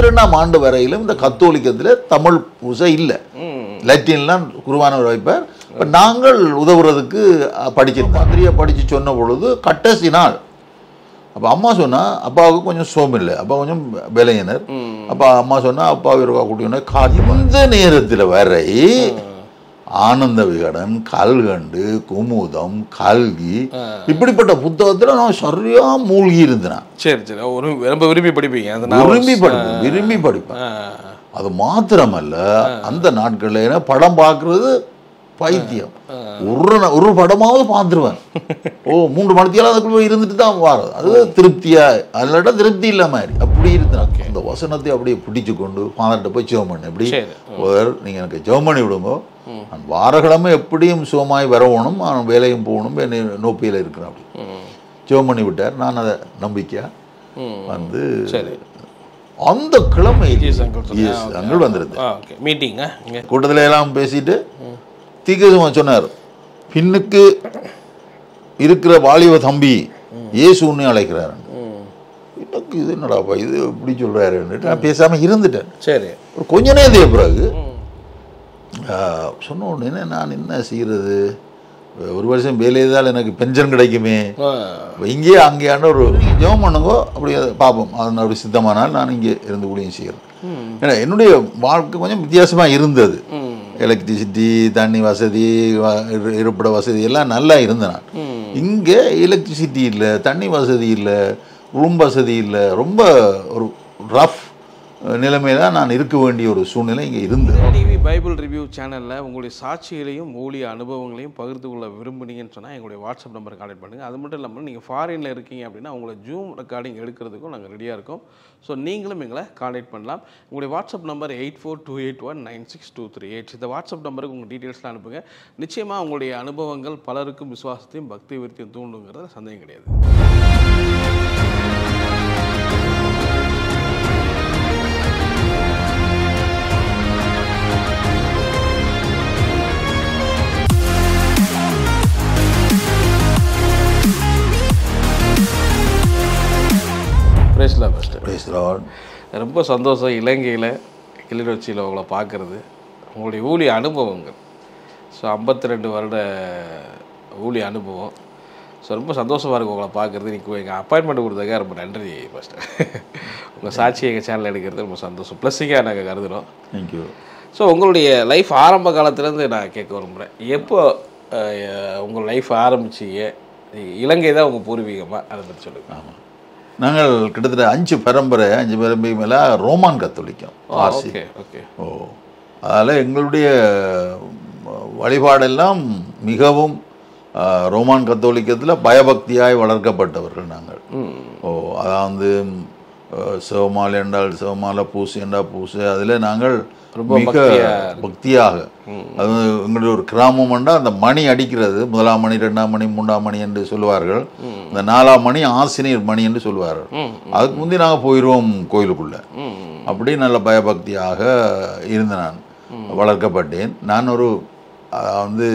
72ஆம் ஆண்டு வரையிலும் இந்த கத்தோலிக்கத்தில் தமிழ் பூசை இல்லை. லத்தீன்லாம் குருவானவர் வைப்பார். இப்போ நாங்கள் உதவுறதுக்கு படிச்சிருந்தோம். மந்திரியை படித்து சொன்ன பொழுது கட்டசி நாள் அப்போ அம்மா சொன்னா அப்பாவுக்கு கொஞ்சம் சோம் இல்லை, அப்பா கொஞ்சம் விலையினர். அப்போ அம்மா சொன்னா அப்பாவை இருக்கா கூட்டியோன்னா காதி இந்த நேரத்தில் வரை ஆனந்த விகடன், கல்கண்டு, குமுதம், கல்கி இப்படிப்பட்ட புத்தகத்தில் நான் சரியா மூழ்கி இருந்தேன். சரி சரி, ரொம்ப விரும்பி படிப்பீங்க? விரும்பி படிப்பேன். அது மாத்திரமல்ல, அந்த நாட்களில் படம் பார்க்கறது பைத்தியம். ஒரு படமாவது பார்த்துருவேன். 3 மணித்தியாலும் அதுக்குள்ள போய் இருந்துட்டு தான் வாரது. அது திருப்தியா அதோட திருப்தி இல்ல மாதிரி அப்படி இருந்தாங்க. அந்த வசனத்தை அப்படியே பிடிச்சு கொண்டு ஃபாதர்கிட்ட போய் ஜெபம் பண்ணு. எப்படி நீங்க எனக்கு ஜெபம் பண்ணி விடுங்க, நான் வாரக்கிழமை எப்படியும் சுகமாய் வரணும், வேலையும் போகணும், நோப்பியில் இருக்கிறேன். அப்படி ஜெபம் பண்ணி விட்டார். நான் அதை நம்பிக்கையா வந்து அந்த கிழமை அங்கள் வந்துருது மீட்டிங் கூட்டத்தில் எல்லாம் பேசிட்டு தீர்க்கதரிசனம் சொன்னார். பின்னுக்கு இருக்கிற வாலிப தம்பி இயேசு உன்னை அழைக்கிறாரு. எனக்கு இது என்னடாப்பா இது இப்படி சொல்றாருன்னு நான் பேசாம இருந்துட்டேன். சரி, ஒரு கொஞ்ச நேரத்துக்கு பிறகு சொன்ன உடனே நான் என்ன செய்யறது, ஒரு வருஷம் வேலையதால் எனக்கு பென்ஷன் கிடைக்குமே, இங்கே அங்கேயான ஒரு ஜெபம் பண்ணுங்கோ அப்படி பார்ப்போம், அது ஒரு சித்தமானால் நான் இங்கே இருந்து ஊழியம் செய்கிறேன். ஏன்னா என்னுடைய வாழ்க்கை கொஞ்சம் வித்தியாசமாக இருந்தது. எலக்ட்ரிசிட்டி, தண்ணி வசதி, இருப்பிட வசதி எல்லாம் நல்லா இருந்தேன். நான் இங்கே எலக்ட்ரிசிட்டி இல்லை, தண்ணி வசதி இல்லை, ரூம் வசதி இல்லை, ரொம்ப ஒரு ரஃப் நிலைமையில நான் இருக்க வேண்டிய ஒரு சூழ்நிலை இங்கே இருந்தது. டிவி பைபிள் ரிவ்யூ சேனலில் உங்களுடைய சாட்சிகளையும் ஊழிய அனுபவங்களையும் பகிர்ந்து கொள்ள விரும்புனீங்கன்னு சொன்னால் எங்களுடைய வாட்ஸ்அப் நம்பர் கான்டெக்ட் பண்ணுங்கள். அது மட்டும் இல்லாமல் நீங்கள் ஃபாரினில் இருக்கீங்க அப்படின்னா உங்களை ஜூம் ரெக்கார்டிங் எடுக்கிறதுக்கும் நாங்கள் ரெடியாக இருக்கோம். ஸோ நீங்களும் எங்களை கான்டெக்ட் பண்ணலாம். உங்களுடைய வாட்ஸ்அப் நம்பர் 8428196238. இந்த வாட்ஸ்அப் நம்பருக்கு உங்கள் டீட்டெயில்ஸ்லாம் அனுப்புங்க. நிச்சயமாக உங்களுடைய அனுபவங்கள் பலருக்கும் விசுவாசத்தையும் பக்தி விருத்தியும் தூண்டுங்கிறத சந்தேகம் கிடையாது. ரொம்ப சந்தோஷம் இலங்கையில் கிளிநொச்சியில் உங்களை பார்க்குறது, உங்களுடைய ஊழிய அனுபவங்கள். ஸோ 52 வருட ஊழிய அனுபவம். ஸோ ரொம்ப சந்தோஷமாக இருக்கும் உங்களை பார்க்குறது. நீங்கள் எங்கள் அப்பாயின்மெண்ட் கொடுத்ததுக்காக ரொம்ப நன்றி. ஃபஸ்ட்டு உங்கள் சாட்சி எங்கள் சேனல் எடுக்கிறது ரொம்ப சந்தோஷம், ப்ளஸ்ஸிங்காக நாங்கள் கருதுகிறோம். தேங்க்யூ. ஸோ உங்களுடைய லைஃப் ஆரம்ப காலத்துலேருந்து நான் கேட்க விரும்புகிறேன். எப்போ உங்கள் லைஃப் ஆரம்பிச்சிங்க? இலங்கை தான் உங்கள் பூர்வீகமாக, அதை பற்றி சொல்லுங்கள். ஆமாம், நாங்கள் கிட்டத்தட்ட 5 பரம்பரை மேலே ரோமான் கத்தோலிக்கம். Okay okay. அதில் எங்களுடைய வழிபாடெல்லாம் மிகவும் ரோமான் கத்தோலிக்கத்தில் பயபக்தியாய் வளர்க்கப்பட்டவர்கள் நாங்கள். அதாவது சிவமாலை என்றால் சிவமாலை, பூசு என்றால் பூசு, அதில் நாங்கள் மிக பக்தியாக, அது எங்களுடைய ஒரு கிராமம் என்றால் அந்த மணி அடிக்கிறது 1ஆம் மணி 2ஆம் மணி 3ஆம் மணி என்று சொல்லுவார்கள். இந்த 4ஆம் மணி ஆசிரியர் மணி என்று சொல்லுவார்கள். அதுக்கு முந்தி நாங்கள் போயிடுவோம் கோயிலுக்குள்ள. அப்படி நல்ல பயபக்தியாக இருந்து நான் வளர்க்கப்பட்டேன். நான் ஒரு வந்து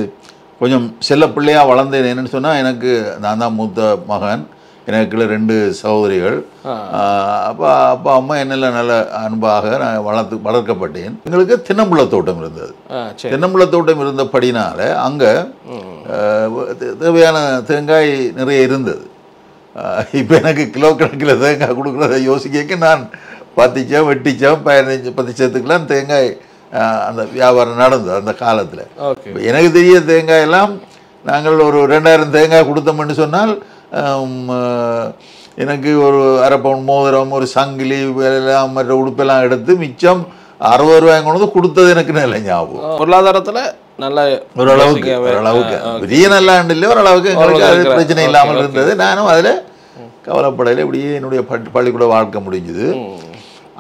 கொஞ்சம் செல்ல பிள்ளையாக வளர்ந்தேன். என்னன்னு சொன்னால், எனக்கு நான் தான் மூத்த மகன், எனக்குள்ள 2 சகோதரிகள். அப்பா அப்பா அம்மா என்னெல்லாம் நல்ல அன்பாக நான் வளர்க்கப்பட்டேன். எங்களுக்கு தென்னம்புள்ள தோட்டம் இருந்தது. தென்னம்புள்ள தோட்டம் இருந்தபடினால அங்கே தேவையான தேங்காய் நிறைய இருந்தது. இப்போ எனக்கு கிலோ கணக்கில் தேங்காய் கொடுக்குறத யோசிக்க நான் 10 சம் 8 சம் 15 சத்துக்கெல்லாம் தேங்காய் அந்த வியாபாரம் நடந்தது அந்த காலத்தில். எனக்கு தெரிய தேங்காயெல்லாம் நாங்கள் ஒரு 2000 தேங்காய் கொடுத்தோம்னு சொன்னால் எனக்கு ஒரு அரை பவுன் மோதிரம், ஒரு சங்கிலி எல்லாம் மற்ற உடுப்பெல்லாம் எடுத்து மிச்சம் 60 ரூபாய் கொண்டு கொடுத்தது எனக்கு நல்ல ஞாபகம். பொருளாதாரத்தில் நல்ல ஓரளவுக்கு பெரிய நல்லாண்டு இல்லை, ஓரளவுக்கு எங்களுக்கு அது பிரச்சனை இல்லாமல் இருந்தது. நானும் அதில் கவலைப்படையில் இப்படியே என்னுடைய பள்ளிக்கூட வாழ்க்கை முடிஞ்சுது.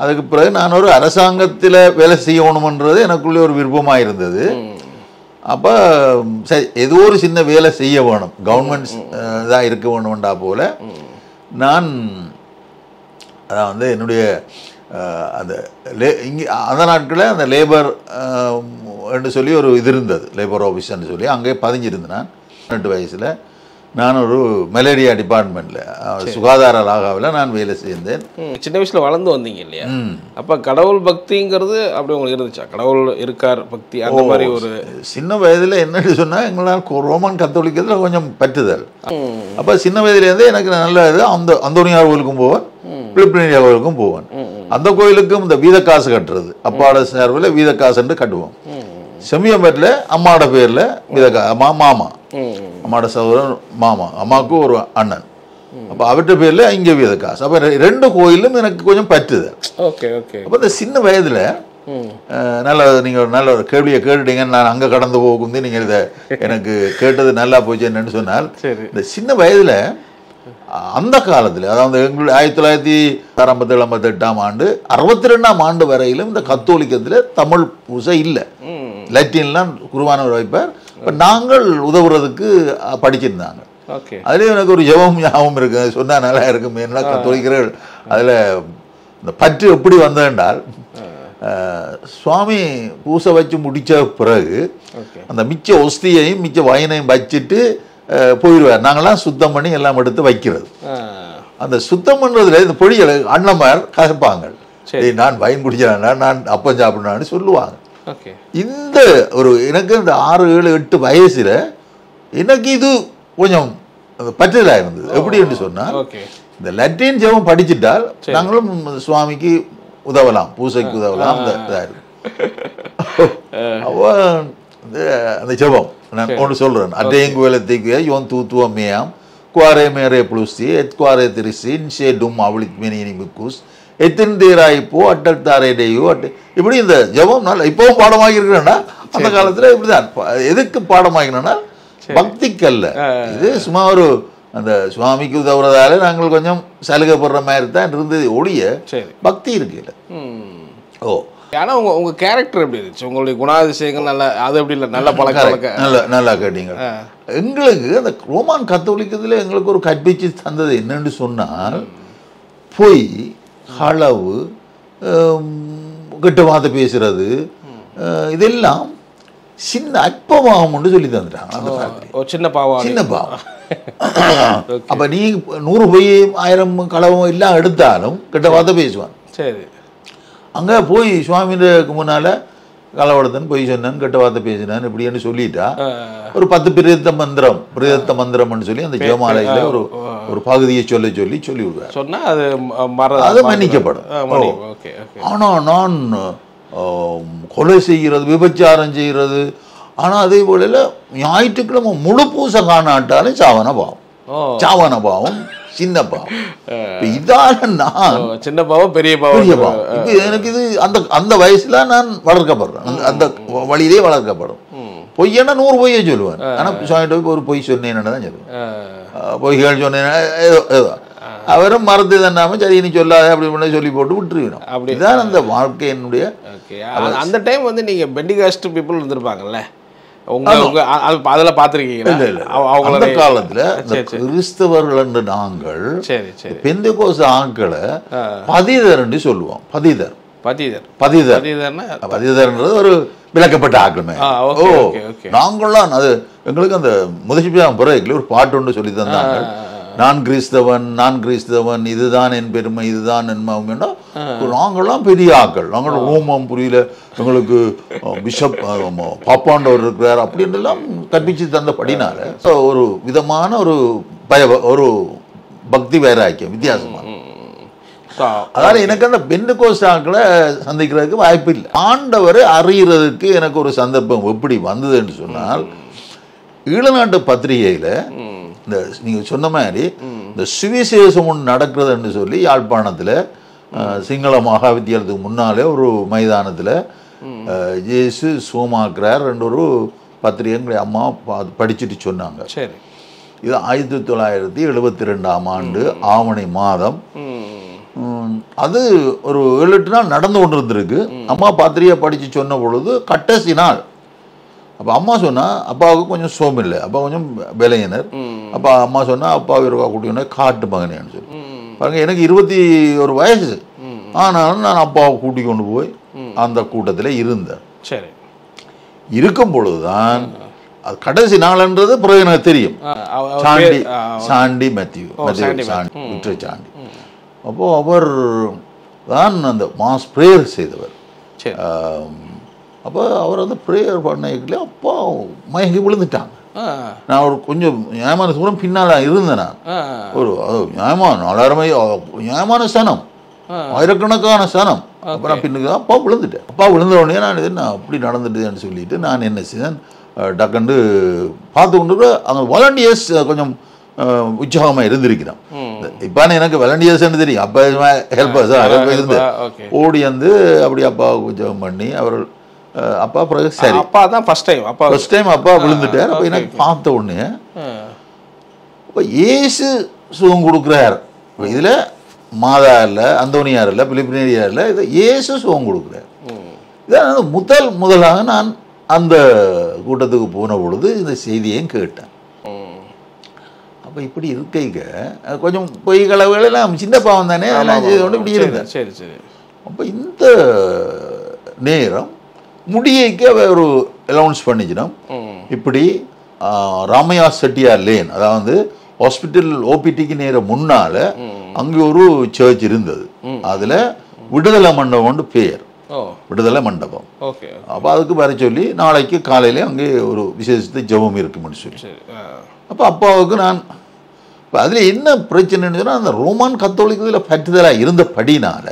அதுக்கு பிறகு நான் ஒரு அரசாங்கத்தில் வேலை செய்யணுமன்றது எனக்குள்ளே ஒரு விருப்பமாக இருந்தது. அப்போ சரி, ஏதோ ஒரு சின்ன வேலை செய்ய வேணும், கவர்மெண்ட் தான் இருக்க வேணும்டா போல நான் அதான் வந்து என்னுடைய அந்த இங்கே அந்த நாட்களில் அந்த லேபர் என்று சொல்லி ஒரு இது இருந்தது, லேபர் ஆஃபீஸ்ன்னு சொல்லி அங்கே பதிஞ்சிருந்தேன் நான் 18 வயசில். நான் ஒரு மலேரியா டிபார்ட்மெண்ட்டில் சுகாதார லாகாவில் நான் வேலை செய்தேன். சின்ன வயசில் வளர்ந்து வந்தீங்க இல்லையா? அப்போ கடவுள் பக்திங்கிறது அப்படி உங்களுக்கு இருந்துச்சா? கடவுள் இருக்கார் பக்தி அந்த மாதிரி ஒரு சின்ன வயதில் என்னன்னு சொன்னால் எங்களால் ரோமன் கத்தோலிக்கத்தில் கொஞ்சம் பற்றுதல். அப்போ சின்ன வயதுலேருந்தே எனக்கு நல்ல இது அந்தோனியார் கோயிலுக்கும் போவேன், பிலிப்பினியா கோயிலுக்கும் போவேன். அந்த கோயிலுக்கும் இந்த வீத காசு கட்டுறது அப்பாவோட சார்பில் வீத காசுன்னு கட்டுவோம். செம்மியம்பேட்டில் அம்மாவோட பேரில் வீத மாமா, அம்மாவோட சகோதரன் மாமா, அம்மாவுக்கு ஒரு அண்ணன், அப்போ அவர்கிட்ட பேரில் இங்கே வீத காசு. அப்போ 2 கோயிலும் எனக்கு கொஞ்சம் பற்றுது. Okay okay. அப்போ இந்த சின்ன வயதில் நல்ல நீங்கள் நல்ல ஒரு கேள்வியை கேட்டுட்டீங்க. நான் அங்கே கடந்து போகுந்து நீங்கள் இதை எனக்கு கேட்டது நல்லா போச்சு என்னன்னு சொன்னால், இந்த சின்ன வயதில் அந்த காலத்தில் அதாவது எங்களுடைய 1957-58 ஆண்டு 62ஆம் ஆண்டு வரையிலும் இந்த கத்தோலிக்கத்தில் தமிழ் பூசை இல்லை. லத்தீன்லாம் குருவானவர் வைப்பார். இப்போ நாங்கள் உதவுறதுக்கு படிச்சிருந்தாங்க. அதுலேயும் எனக்கு ஒரு ஜெபம் ஞாபகம் இருக்கு, சொன்னால் நல்லா இருக்கும். என்ன கத்தோலிக்கர்கள் அதில் இந்த பற்று எப்படி வந்தென்றால், சுவாமி பூசை வச்சு முடித்த பிறகு அந்த மிச்ச ஒஸ்தியையும் மிச்ச வயனையும் வச்சுட்டு போயிடுவார். நாங்களாம் சுத்தம் பண்ணி எல்லாம் எடுத்து வைக்கிறது. அந்த சுத்தம் பண்ணுறதுல இந்த பொடிகளை அண்ணமார் கசப்பாங்க, நான் வயன் குடிச்சேன்னா நான் அப்பம் சாப்பிட்றான்னு சொல்லுவாங்க. இந்த ஒரு எனக்கு இந்த 6, 7, 8 வயசுல எனக்கு இது கொஞ்சம் பற்றலாக இருந்தது. எப்படி என்று சொன்னால், இந்த லத்தீன் ஜெபம் படிச்சுட்டால் நாங்களும் சுவாமிக்கு உதவலாம், பூசைக்கு உதவலாம். அந்த ஜெபம் நான் ஒன்று சொல்றேன். அட்டையங்குவேலத்தைக்கு யோன் தூத்துவமேயாம் குவாரே மேரே புளுசி எத் குவாரே திரிசி இன்ஷே டும் அவளிக் மெனினி மிக்குஸ் எத்தின் தீராயிப்போ அட்டல் தாரேடையோ இப்படி இந்த ஜெபம் நல்ல இப்பவும் பாடமாகி இருக்கிறேன்னா அந்த காலத்துல இப்படிதான். எதுக்கு பாடமாகினா பக்திக்கல்ல, இது சும்மா ஒரு அந்த சுவாமிக்கு உதவுறதால நாங்கள் கொஞ்சம் சலுகைப்படுற மாதிரி தான் இருந்தது ஒழிய பக்தி இருக்குல்ல. ஓ, ஆனால் உங்கள் கேரக்டர் எப்படி இருந்துச்சு? உங்களுடைய குணாதிசயங்கள் நல்ல அது எப்படி இல்லை, நல்ல பழக்க நல்லா கேட்டீங்க. எங்களுக்கு அந்த ரோமான் கத்தோலிக்கத்தில் எங்களுக்கு ஒரு கற்பிச்சு தந்தது என்னன்னு சொன்னால், பொய், களவு, கெட்ட வார்த்தை பேசுறது, இதெல்லாம் சின்ன அற்பமாகும் ஒன்று சொல்லி தந்துட்டாங்க. சின்ன பாவம், சின்ன பாவம். அப்போ நீ 100 பொய் 1000 களவும் எல்லாம் எடுத்தாலும் கெட்ட வார்த்தை பேசுவான். சரி, அங்கே போய் சுவாமிக்கு முன்னால் களவடத்தன் பொய் சொன்னான், கெட்ட வார்த்தை பேசினான் இப்படின்னு சொல்லிட்டா ஒரு 10 பிரேத்த மந்திரம்னு சொல்லி அந்த ஜெயமாலையில் ஒரு பகுதியை சொல்லி விடுவார். சொன்னால் அது மன்னிக்கப்படும். ஆனால் நான் கொலை செய்கிறது, விபச்சாரம் செய்கிறது, ஆனால் அதே போல ஞாயிற்றுக்கிழமை முழு பூசை காணாட்டாலும் சாவன பாவம் சின்ன பாவம். இதால நான் சின்ன பாவம் பெரிய பாவம். இப்போ எனக்கு இது அந்த வயசுல நான் வளர்க்கப்படுறேன், அந்த வழியிலே வளர்க்கப்படும். பொய்யன்னா 100 பொய்யை சொல்லுவேன். ஆனால் சுவாமிகிட்ட ஒரு பொய் சொன்னேன்னு தான் சொல்லுவேன். பொய்கள் சொன்னேன்னா ஏதோ அவரும் மறந்து தன்னாம சரி நீ சொல்லாத அப்படி சொல்லி போட்டு விட்டுருக்கணும். அப்படிதான் அந்த வாழ்க்கையினுடைய. அந்த டைம் வந்து நீங்க பெண்டிகாஸ்ட் பீப்புள் இருந்திருப்பாங்கல்ல, அதில் பார்த்துருக்கீங்க. அந்த காலத்தில் கிறிஸ்தவர்கள் என்று நாங்கள் பெந்தெகோஸ்து ஆட்களை பதிதர்ன்னு சொல்லுவோம். பதிதர்ன்றது ஒரு விளக்கப்பட்ட ஆக்களுமே. நாங்கள்லாம் அது எங்களுக்கு அந்த முதல் பிறகு ஒரு பாட்டு ஒன்று சொல்லி தந்தாங்க. நான் கிறிஸ்தவன், இதுதான் என் பெருமை, இதுதான் என் மகம்னா. நாங்கள்லாம் பெரிய ஆக்கள், நாங்கள் ரோமம் புரியல, எங்களுக்கு பிஷப் பாப்பாண்டவர் இருக்கிறார் அப்படின்லாம் கற்பிச்சு தந்தபடினால ஒரு விதமான ஒரு பக்தி வைராக்கியம் வித்தியாசமான. அதாவது எனக்கு அந்த பெந்தெகோஸ்து ஆக்களை சந்திக்கிறதுக்கு வாய்ப்பு இல்லை. ஆண்டவரை அறியறதுக்கு எனக்கு ஒரு சந்தர்ப்பம் எப்படி வந்தது என்று சொன்னால், ஈழநாட்டு பத்திரிகையில் இந்த நீங்கள் சொன்ன மாதிரி இந்த சுவிசேஷம் ஒன்று நடக்கிறதுன்னு சொல்லி யாழ்ப்பாணத்தில் சிங்கள மகா வித்தியாலயத்துக்கு முன்னாலே ஒரு மைதானத்தில் ஜேசு சோமாக்கிறார் ரெண்டு ஒரு பத்திரிகை அம்மா படிச்சுட்டு சொன்னாங்க. சரி, இது 1972ஆம் ஆண்டு ஆவணி மாதம். அது ஒரு 7-8 நாள் நடந்து கொண்டு இருந்திருக்கு. அம்மா பத்திரிகை படித்து சொன்ன பொழுது கடைசி நாள். அப்போ அம்மா சொன்னா அப்பாவுக்கு கொஞ்சம் சோம் இல்லை, அப்பா கொஞ்சம் விலையினர். அப்போ அம்மா சொன்னா அப்பாவை இருக்கா கூட்டிக்கணும் காட்டு மகனேன்னு சொல்லி பாருங்க. எனக்கு 21 வயசு, ஆனாலும் நான் அப்பாவை கூட்டி கொண்டு போய் அந்த கூட்டத்தில் இருந்தேன். சரி, இருக்கும் பொழுதுதான் அது கடைசி நாள்ன்றது பிறகு எனக்கு தெரியும். சாண்டி மேத்யூ சாண்டி. அப்போ அவர் தான் அந்த மாஸ் ப்ரேயர் செய்தவர். அப்போ அவர் வந்து ப்ரேயர் பண்ணல அப்பா மயங்கி விழுந்துட்டாங்க. நான் ஒரு கொஞ்சம் நியாயமான தூரம் பின்னால் இருந்தேன். நான் ஒரு நியாயமான 4000 நியாயமான சனம், ஆயிரக்கணக்கான சனம். அப்புறம் பின்னுக்கு அப்பா விழுந்துட்டேன். அப்பா விழுந்த உடனே நான் என்ன அப்படி நடந்துட்டுன்னு சொல்லிட்டு நான் என்ன செய்தேன், டக்குண்டு பார்த்து கொண்டு அங்கே வாலண்டியர்ஸ் கொஞ்சம் உற்சாகமாக இருந்திருக்கிறோம். இப்போ எனக்கு வாலண்டியர்ஸ்ன்னு தெரியும், அப்போ ஹெல்பர்ஸ் இருந்து ஓடி வந்து அப்படி அப்பாவுக்கு உற்சாகம் பண்ணி அவர்கள் அப்பா பிறகு சரி அப்பா தான் ஃபர்ஸ்ட் டைம் அப்பா விழுந்துட்டார். அப்போ எனக்கு பார்த்த உடனே இப்போ இயேசு சுகம் கொடுக்குறார். இதில் மாதா இல்லை, அந்தோனியார் இல்லை, பிலிப்பினேரியார் இல்லை, இதை இயேசு சுகம் கொடுக்குறார். இதான் முதலாக நான் அந்த கூட்டத்துக்கு போன பொழுது இந்த செய்தியையும் கேட்டேன். அப்போ இப்படி இருக்கைங்க கொஞ்சம் பொய் களவுகளெல்லாம் சின்ன பாவம் தானே, அதெல்லாம் செய்து கொண்டு இப்படி இருந்தேன். சரி சரி. அப்போ இந்த நேரம் முடியைக்கு ஒரு அலௌன்ஸ் பண்ணிச்சிடும். இப்படி ராமையா செட்டியார் லேன், அதாவது ஹாஸ்பிட்டல் ஓபிடிக்கு நேரம் முன்னால அங்கே ஒரு சர்ச் இருந்தது. அதில் விடுதலை மண்டபம்னு பேர், விடுதலை மண்டபம். அப்போ அதுக்கு வர சொல்லி நாளைக்கு காலையில அங்கே ஒரு விசேஷத்தை ஜெபம் இருக்குன்னு சொல்லி. அப்போ அப்பாவுக்கு நான் இப்போ அதில் என்ன பிரச்சனைன்னு சொன்னால், அந்த ரோமான் கத்தோலிக்கத்தில் பற்றுதலாக இருந்தபடினால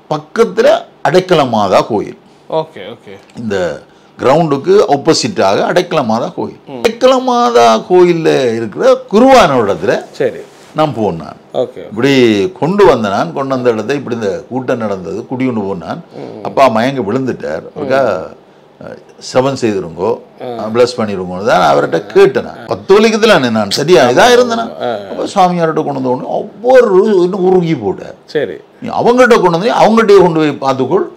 பக்கத்தில் அடைக்கல மாதா கோயில், இந்த கிரவுண்டுக்கு ஆப்போசிட்டாக அடைக்கல மாதா கோயில், அடைக்கல மாதா கோயிலில் இருக்கிற குருவானோடத்துல நான் போனான். இப்படி கொண்டு வந்த இடத்த இப்படி இந்த கூட்டம் நடந்தது, குடி கொண்டு போனான். அப்பா மயங்க விழுந்துட்டார். அவருக்கா செவன் செய்திருங்கோ, பிளஸ் பண்ணிருங்கோ தான் அவர்கிட்ட கேட்டேன். கத்தோலிக்கத்தில் நான் சரியா இதாக இருந்தேன். அப்போ சுவாமியார்கிட்ட கொண்டு வந்தோடனே ஒவ்வொரு இன்னும் உருகி போட்டார். சரி, அவங்ககிட்ட கொண்டு வந்து அவங்ககிட்டயே கொண்டு போய் பார்த்துக்கொள்,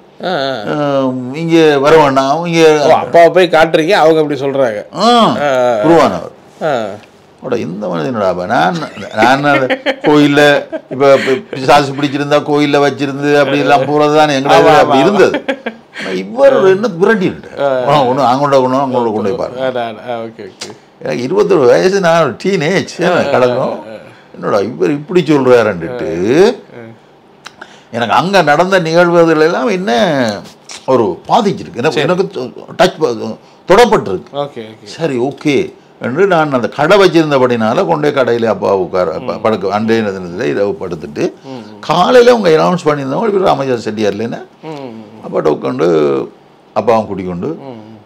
இங்க வர வேண்டாம், இங்க அப்பா போய் காட்டுறீங்க, அவங்க அப்படி சொல்றாங்க. குருவானவர் இந்த மனிதனோட நான் கோயில்ல இப்ப பிசாசு பிடிச்சிருந்தா கோயில்ல வச்சிருந்து அப்படி எல்லாம் போறது தானே எங்களால் அப்படி இருந்தது. இவர் என்ன விரட்டிட்டு ஒன்று அவங்களோட அவங்களோட கொண்டு போய் பாருங்க. எனக்கு 21 வயசு, நான் ஒரு டீனேஜ் கடக்கணும். என்னோட இவர் இப்படி சொல்றாருன்னுட்டு எனக்கு அங்கே நடந்த நிகழ்வுகள் எல்லாம் என்ன ஒரு பாதிச்சிருக்கு, எனக்கு டச் தொடப்பட்டிருக்கு. சரி ஓகே என்று நான் அந்த கடை வச்சிருந்தபடினால கொண்டே கடையில் அப்பா உட்கார படுக்க அன்றைய தினத்தில் இரவு படுத்துட்டு காலையில் அவங்க அனௌன்ஸ் பண்ணியிருந்தவங்க ராமஜா செட்டியார்லேன்னு அப்பாட்ட உட்காந்து அப்பாவும் கூட்டிக்கொண்டு,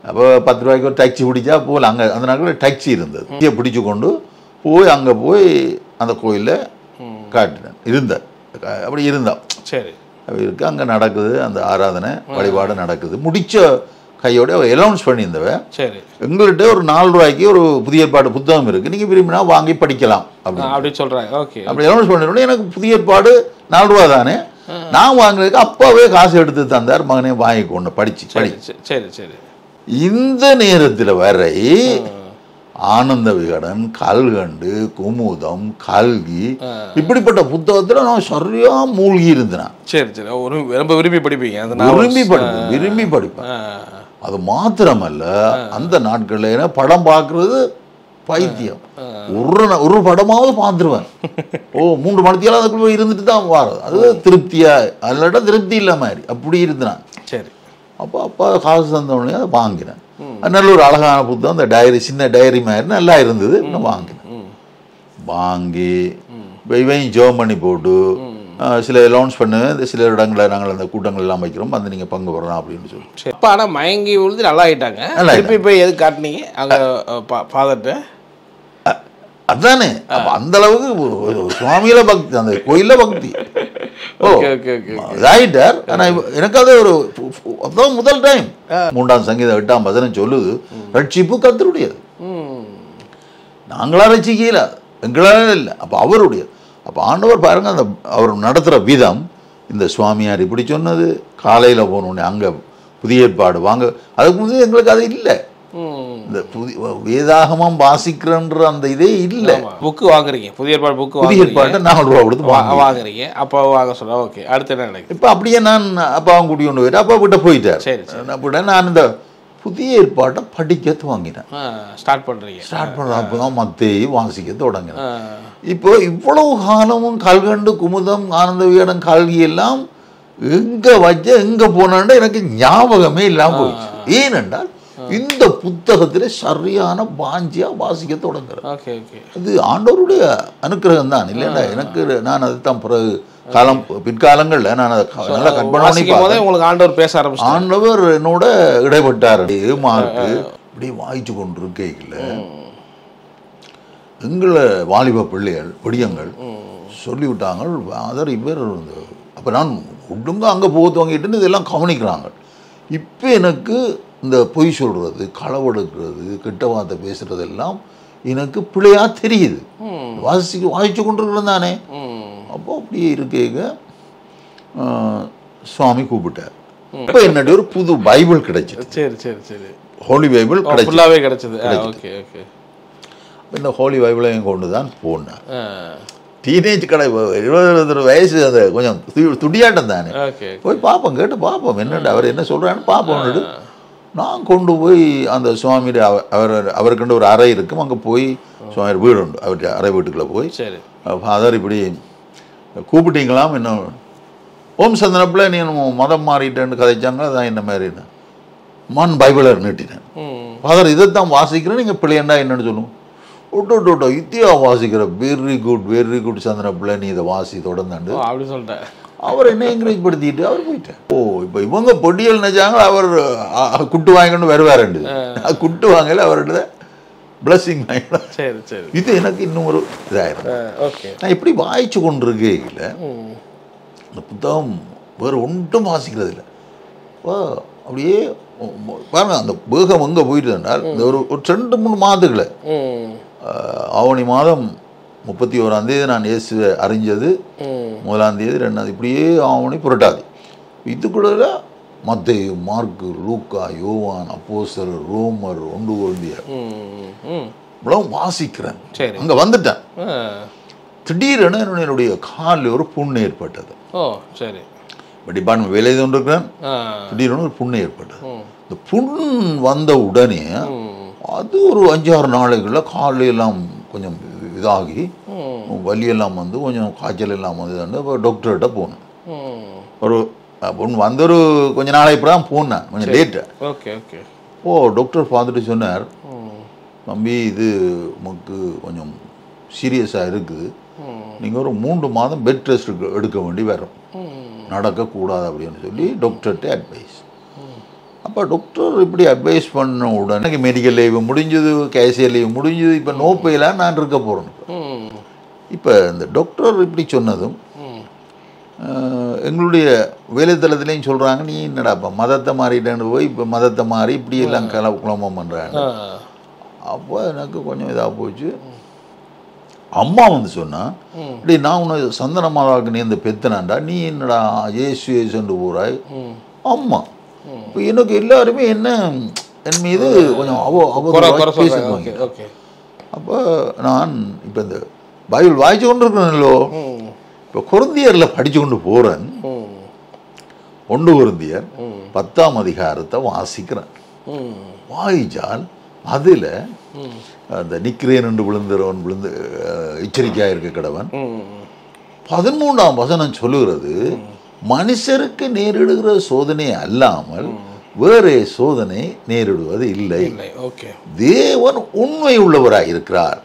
அப்போ 10 ரூபாய்க்கு ஒரு டாக்ஸி பிடிச்சா போகல. அங்கே அந்த நாட்களில் டாக்ஸி இருந்தது, பிடிச்சு கொண்டு போய் அங்கே போய் அந்த கோயிலில் காட்டினேன் இருந்தேன். அப்படி இருந்தான். சரி, இருக்கு அங்கே நடக்குது, அந்த ஆராதனை வழிபாடு நடக்குது. முடிச்ச கையோட அலௌன்ஸ் பண்ணியிருந்தவ, சரி எங்கள்கிட்ட ஒரு 4 ரூபாய்க்கு ஒரு புதிய ஏற்பாடு புத்தகம் இருக்கு, நீங்க விரும்பினா வாங்கி படிக்கலாம் அப்படி சொல்றாங்க. ஓகே, அப்படி அலௌன்ஸ் பண்ணிடணும். எனக்கு புதிய ஏற்பாடு 4 ரூபா தானே, நான் வாங்கினதுக்கு அப்பாவே காசு எடுத்து தந்தார், மகனே வாங்கிக்கொண்டு படிச்சு. சரி சரி. இந்த நேரத்தில் வரை ஆனந்த விகடன், கல்கண்டு, குமுதம், கல்கி இப்படிப்பட்ட புத்தகத்துல நான் சரியா மூழ்கி இருந்தேன். சரி சரி, ரொம்ப விரும்பி படிப்பீங்க? விரும்பி படிப்பேன். அது மாத்திரமல்ல, அந்த நாட்கள்ல படம் பார்க்கறது பைத்தியம். ஒரு படமாவது பார்த்துருவேன். 3 மணித்தியாலும் அதுக்குள்ள போய் இருந்துட்டு தான் வாரது. அது திருப்தியா அல்லட்டா திருப்தி இல்ல மாதிரி அப்படி இருந்தேன். சரி, அப்போ அப்பா காசு தந்தோடனே அதை வாங்கினேன். நல்ல ஒரு அழகான புத்தகம், அந்த டைரி, சின்ன டைரி மாதிரி நல்லா இருந்தது. நான் வாங்கினேன். வாங்கி இவன் ஜோம் பண்ணி போட்டு சில அலௌன்ஸ் பண்ணுவேன். இந்த சில இடங்களை நாங்கள் அந்த கூட்டங்கள் எல்லாம் வைக்கிறோம், வந்து நீங்கள் பங்கு பெறலாம் அப்படின்னு சொல்லி. அப்போ ஆனால் மயங்கி விழுந்து நல்லா ஆகிட்டாங்க. திருப்பி போய் எது காட்டினீங்க அங்கே ஃபாதர்கிட்ட? அதுதானே, அப்போ அந்த அளவுக்கு சுவாமியில பக்தி, அந்த கோயில்ல பக்தி ஆகிட்டார். ஆனால் எனக்கு அது ஒரு அதான் முதல் டைம். 3ஆம் சங்கீதம் 8ஆம் வசனம் சொல்லுது, ரட்சிப்பு கர்த்தருடையது, நாங்களா ரட்சிக்கல, எங்களால இல்லை, அப்போ அவருடையது. அப்போ ஆண்டவர் பாருங்க, அந்த அவர் நடத்துகிற விதம். இந்த சுவாமியார் இப்படி சொன்னது, காலையில் போனோடனே அங்கே புதிய ஏற்பாடு வாங்க, அதுக்கு முந்தைய எங்களுக்கு அது இல்லை. இந்த வேதாகமம் வாசிக்கிறன்ற அந்த இதே இல்லை. புக்கு வாங்குறீங்க, புதிய ஏற்பாடு புக்கு, புதிய ஏற்பாட்டை 4 ரூபா கொடுத்து வாங்குறீங்க. அப்பா வாங்க சொல்ல. ஓகே, அடுத்து என்ன நினைக்கிறேன்? இப்போ அப்படியே நான் அப்பாவும் கூட்டி கொண்டு போயிட்டு அப்பா கிட்ட போயிட்டார். நான் இந்த புதிய ஏற்பாட்டை படிக்க துவங்கினேன். ஸ்டார்ட் பண்ணுறீங்க. ஸ்டார்ட் பண்ணுற அப்போ தான் மத்தேயு வாசிக்க தொடங்கினேன். இப்போ இவ்வளவு காலமும் கல்கண்டு குமுதம் ஆனந்த விகடன் கல்கி எல்லாம் எங்கே வச்ச எங்கே போனான்னு எனக்கு ஞாபகமே இல்லாமல் போயிடுச்சு. ஏனென்றால் இந்த புத்தகத்தில் சரியான பாஞ்சியா வாசிக்க தொடங்குறேன். அது ஆண்டவருடைய அனுக்கிரகம் தான் இல்லைன்னா எனக்கு நான் அதுதான் பிறகு காலம் பிற்காலங்கள்ல நான் அதை நல்லா கற்பனை உங்களுக்கு ஆண்டவர் பேச ஆரம்பிச்சு ஆண்டவர் என்னோட இடைப்பட்டார். மார்க்கு இப்படி வாய்ச்சி கொண்டிருக்கையில் எங்களை வாலிப பிள்ளைகள் பிடியங்கள் சொல்லிவிட்டாங்க அதர் இவர் அப்போ நான் ஒடுங்க அங்கே போக துவங்கிட்டுன்னு இதெல்லாம் கவனிக்கிறாங்க. இப்போ எனக்கு இந்த பொய் சொல்கிறது களவெடுக்கிறது கெட்ட வார்த்தை பேசுகிறதெல்லாம் எனக்கு பிள்ளையாக தெரியுது. வாசிச்சு கொண்டிருக்கிறேன் தானே. அப்போ அப்படியே இருக்க சுவாமி கூப்பிட்டார். இப்போ என்னுடைய ஒரு புது பைபிள் கிடைச்சது. சரி சரி சரி ஹோலி பைபிள் கிடைச்சது. இந்த ஹோலி பைபிளையும் கொண்டு தான் போனேன். டீனேஜ் கடை 20 வயசு அந்த கொஞ்சம் துடியாட்டம் தானே. போய் பார்ப்போம் கேட்டு பார்ப்போம் என்னென்ன அவர் என்ன சொல்கிறான்னு பார்ப்போம்னு நான் கொண்டு போய் அந்த சுவாமியோட அவருக்குண்டு ஒரு அறை இருக்கும் அங்கே போய் சுவாமி வீடு உண்டு அவர்கிட்ட அறை வீட்டுக்குள்ளே போய் ஃபாதர் இப்படி கூப்பிட்டீங்களாம் இன்னும் ஓம் சந்தனப்பில் நீ மதம் மாறிட்டேன்னு கதைச்சாங்க. அதான் என்ன மாதிரின்னு மான் பைபிளை நீட்டினேன். ஃபாதர் இதைத்தான் வாசிக்கிறேன் நீங்கள் பிள்ளையண்டா என்னன்னு சொல்லுவோம். விட்டோட்டோ இத்தியா வாசிக்கிற வெரி குட் சந்திரப்பிள்ளை நீ இதை வாசி தொடர்ந்தாண்டு அப்படி சொல்லிட்டேன். அவர் என்ன என்கரேஜ் படுத்திட்டு அவர் போயிட்டேன். இப்போ இவங்க பொடியல் நினைச்சாங்க அவர் குட்டு வாங்கிட்டு வருவாருண்டு. குட்டு வாங்கல அவர்கிட்ட பிளஸிங் வாங்கிடும். சரி சரி இது எனக்கு இன்னும் ஒரு இதாயிரும். நான் இப்படி வாய்ச்சி கொண்டிருக்கையில் அந்த புத்தகம் வேறு ஒன்றும் வாசிக்கிறது இல்லை. அப்படியே பாருங்க அந்த வேகம் எங்கே போயிட்டுனால் இந்த ஒரு 2-3 மாதங்களை ஆவணி மாதம் 31 நான் இயேசுவை அறிஞ்சது 1 2 இப்படியே ஆவணி புரட்டாது. இதுக்குள்ள மத்தேயு மார்க்கு லூக்கா யோவான் அப்போஸ்தலர் ரோமர் 1 கொரிந்தியர் இவ்வளவு வாசிக்கிறேன். அங்கே வந்துட்டேன். திடீரென என்னுடைய காலில் ஒரு புண்ணு ஏற்பட்டது. சரி டிபார்ட்மெண்ட் வேலை கொண்டு இருக்கிறேன். திடீரென ஒரு புண்ணு ஏற்பட்டது. இந்த புண் வந்த உடனே அது ஒரு 5-6 நாளைக்குள்ள காலில் எல்லாம் கொஞ்சம் இதாகி வலியெல்லாம் வந்து கொஞ்சம் காய்ச்சல் எல்லாம் வந்து டாக்டர்கிட்ட போனேன். ஒரு பொண்ணு வந்து ஒரு கொஞ்ச நாளைக்கு அப்புறம் தான் போனேன். கொஞ்சம் லேட்டு. டாக்டர் பார்த்துட்டு சொன்னார் தம்பி இது உமக்கு கொஞ்சம் சீரியஸாக இருக்குது. நீங்கள் ஒரு 3 மாதம் பெட் ரெஸ்ட் எடுக்க வேண்டி வரும். நடக்கக்கூடாது அப்படின்னு சொல்லி டாக்டர்கிட்ட அட்வைஸ். அப்போ டாக்டர் இப்படி அட்வைஸ் பண்ண உடனே எனக்கு மெடிக்கல் லீவு முடிஞ்சது கேசியர் லீவு முடிஞ்சது. இப்போ நோப்பையெல்லாம் நான் இருக்க போகிறேன். இப்போ இந்த டாக்டர் இப்படி சொன்னதும் எங்களுடைய வேலைத்தளத்துலேயும் சொல்கிறாங்க நீ என்னடாப்பா மதத்தை மாறிட்டேன்னு போய் இப்போ மதத்தை மாறி இப்படி எல்லாம் குழம்பம் பண்ணுறாங்க. அப்போ எனக்கு கொஞ்சம் இதாக போச்சு. அம்மா வந்து சொன்னா இப்படி நான் உன்னை சந்தன மாதாவுக்கு நீ இந்த பெத்தனாண்டா நீ என்னடா ஏசுன்னு போறாய் அம்மா. இப்போ எனக்கு எல்லாருமே என்ன என் மீது கொஞ்சம் பேசுவாங்க. அப்போ நான் இப்போ இந்த பைபிள் வாய்ச்சி கொண்டு இருக்கிறேன்லோ இப்போ கொரிந்தியரில் படித்து கொண்டு போகிறேன். 1 கொரிந்தியர் 10ஆம் அதிகாரத்தை வாசிக்கிறேன். வாய்ச்சால் அதில் அந்த நிக்கிறேன் என்று விழுந்துறவன் விழுந்து எச்சரிக்கையாக இருக்க கடவன் 13ஆம் வசனம் சொல்லுகிறது மனுஷருக்கு நேரிடுகிற சோதனை அல்லாமல் வேறே சோதனை நேரிடுவது இல்லை. தேவன் உண்மை உள்ளவராக இருக்கிறார்.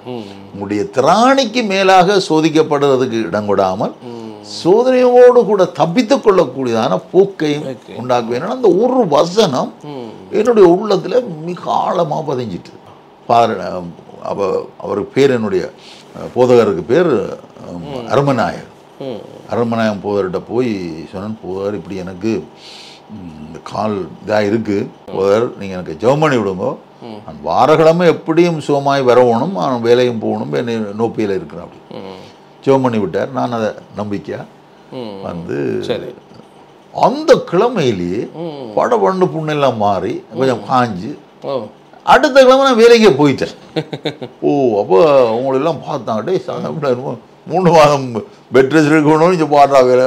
உங்களுடைய திராணிக்கு மேலாக சோதிக்கப்படுவதற்கு இடம் கொடாமல் சோதனையோடு கூட தப்பித்துக் கொள்ளக்கூடியதான போக்கையும் உண்டாக்குவேன். அந்த ஒரு வசனம் என்னுடைய உள்ளத்துல மிக ஆழமாக பதிஞ்சிட்டு. அவருக்கு பேர் என்னுடைய போதகருக்கு பேர் அரமநாயர். அரமநாயகம் போதர்கிட்ட போய் சொன்னேன் போதர் இப்படி எனக்கு இந்த கால் இதாக இருக்குது போதர் நீங்கள் எனக்கு ஜெபம் பண்ணி விடுங்க. நான் வாரக்கிழமை எப்படியும் சுகமாய் வரணும் நான் வேலையும் போகணும் என்னை நோப்பியில் இருக்கிறேன் அப்படி ஜெபம் பண்ணி விட்டார். நான் அதை நம்பிக்கையாக வந்து அந்த கிழமையிலேயே படபண்டு புண்ணெல்லாம் மாறி கொஞ்சம் காஞ்சி அடுத்த கிழமை நான் வேலைக்கே போயிட்டேன். அப்போ அவங்களெல்லாம் பார்த்தாங்கட்டே 3 மாதம் பெட் ரெஸ்ட் இருக்கணும்னு இங்கே பாடுறா வேலை.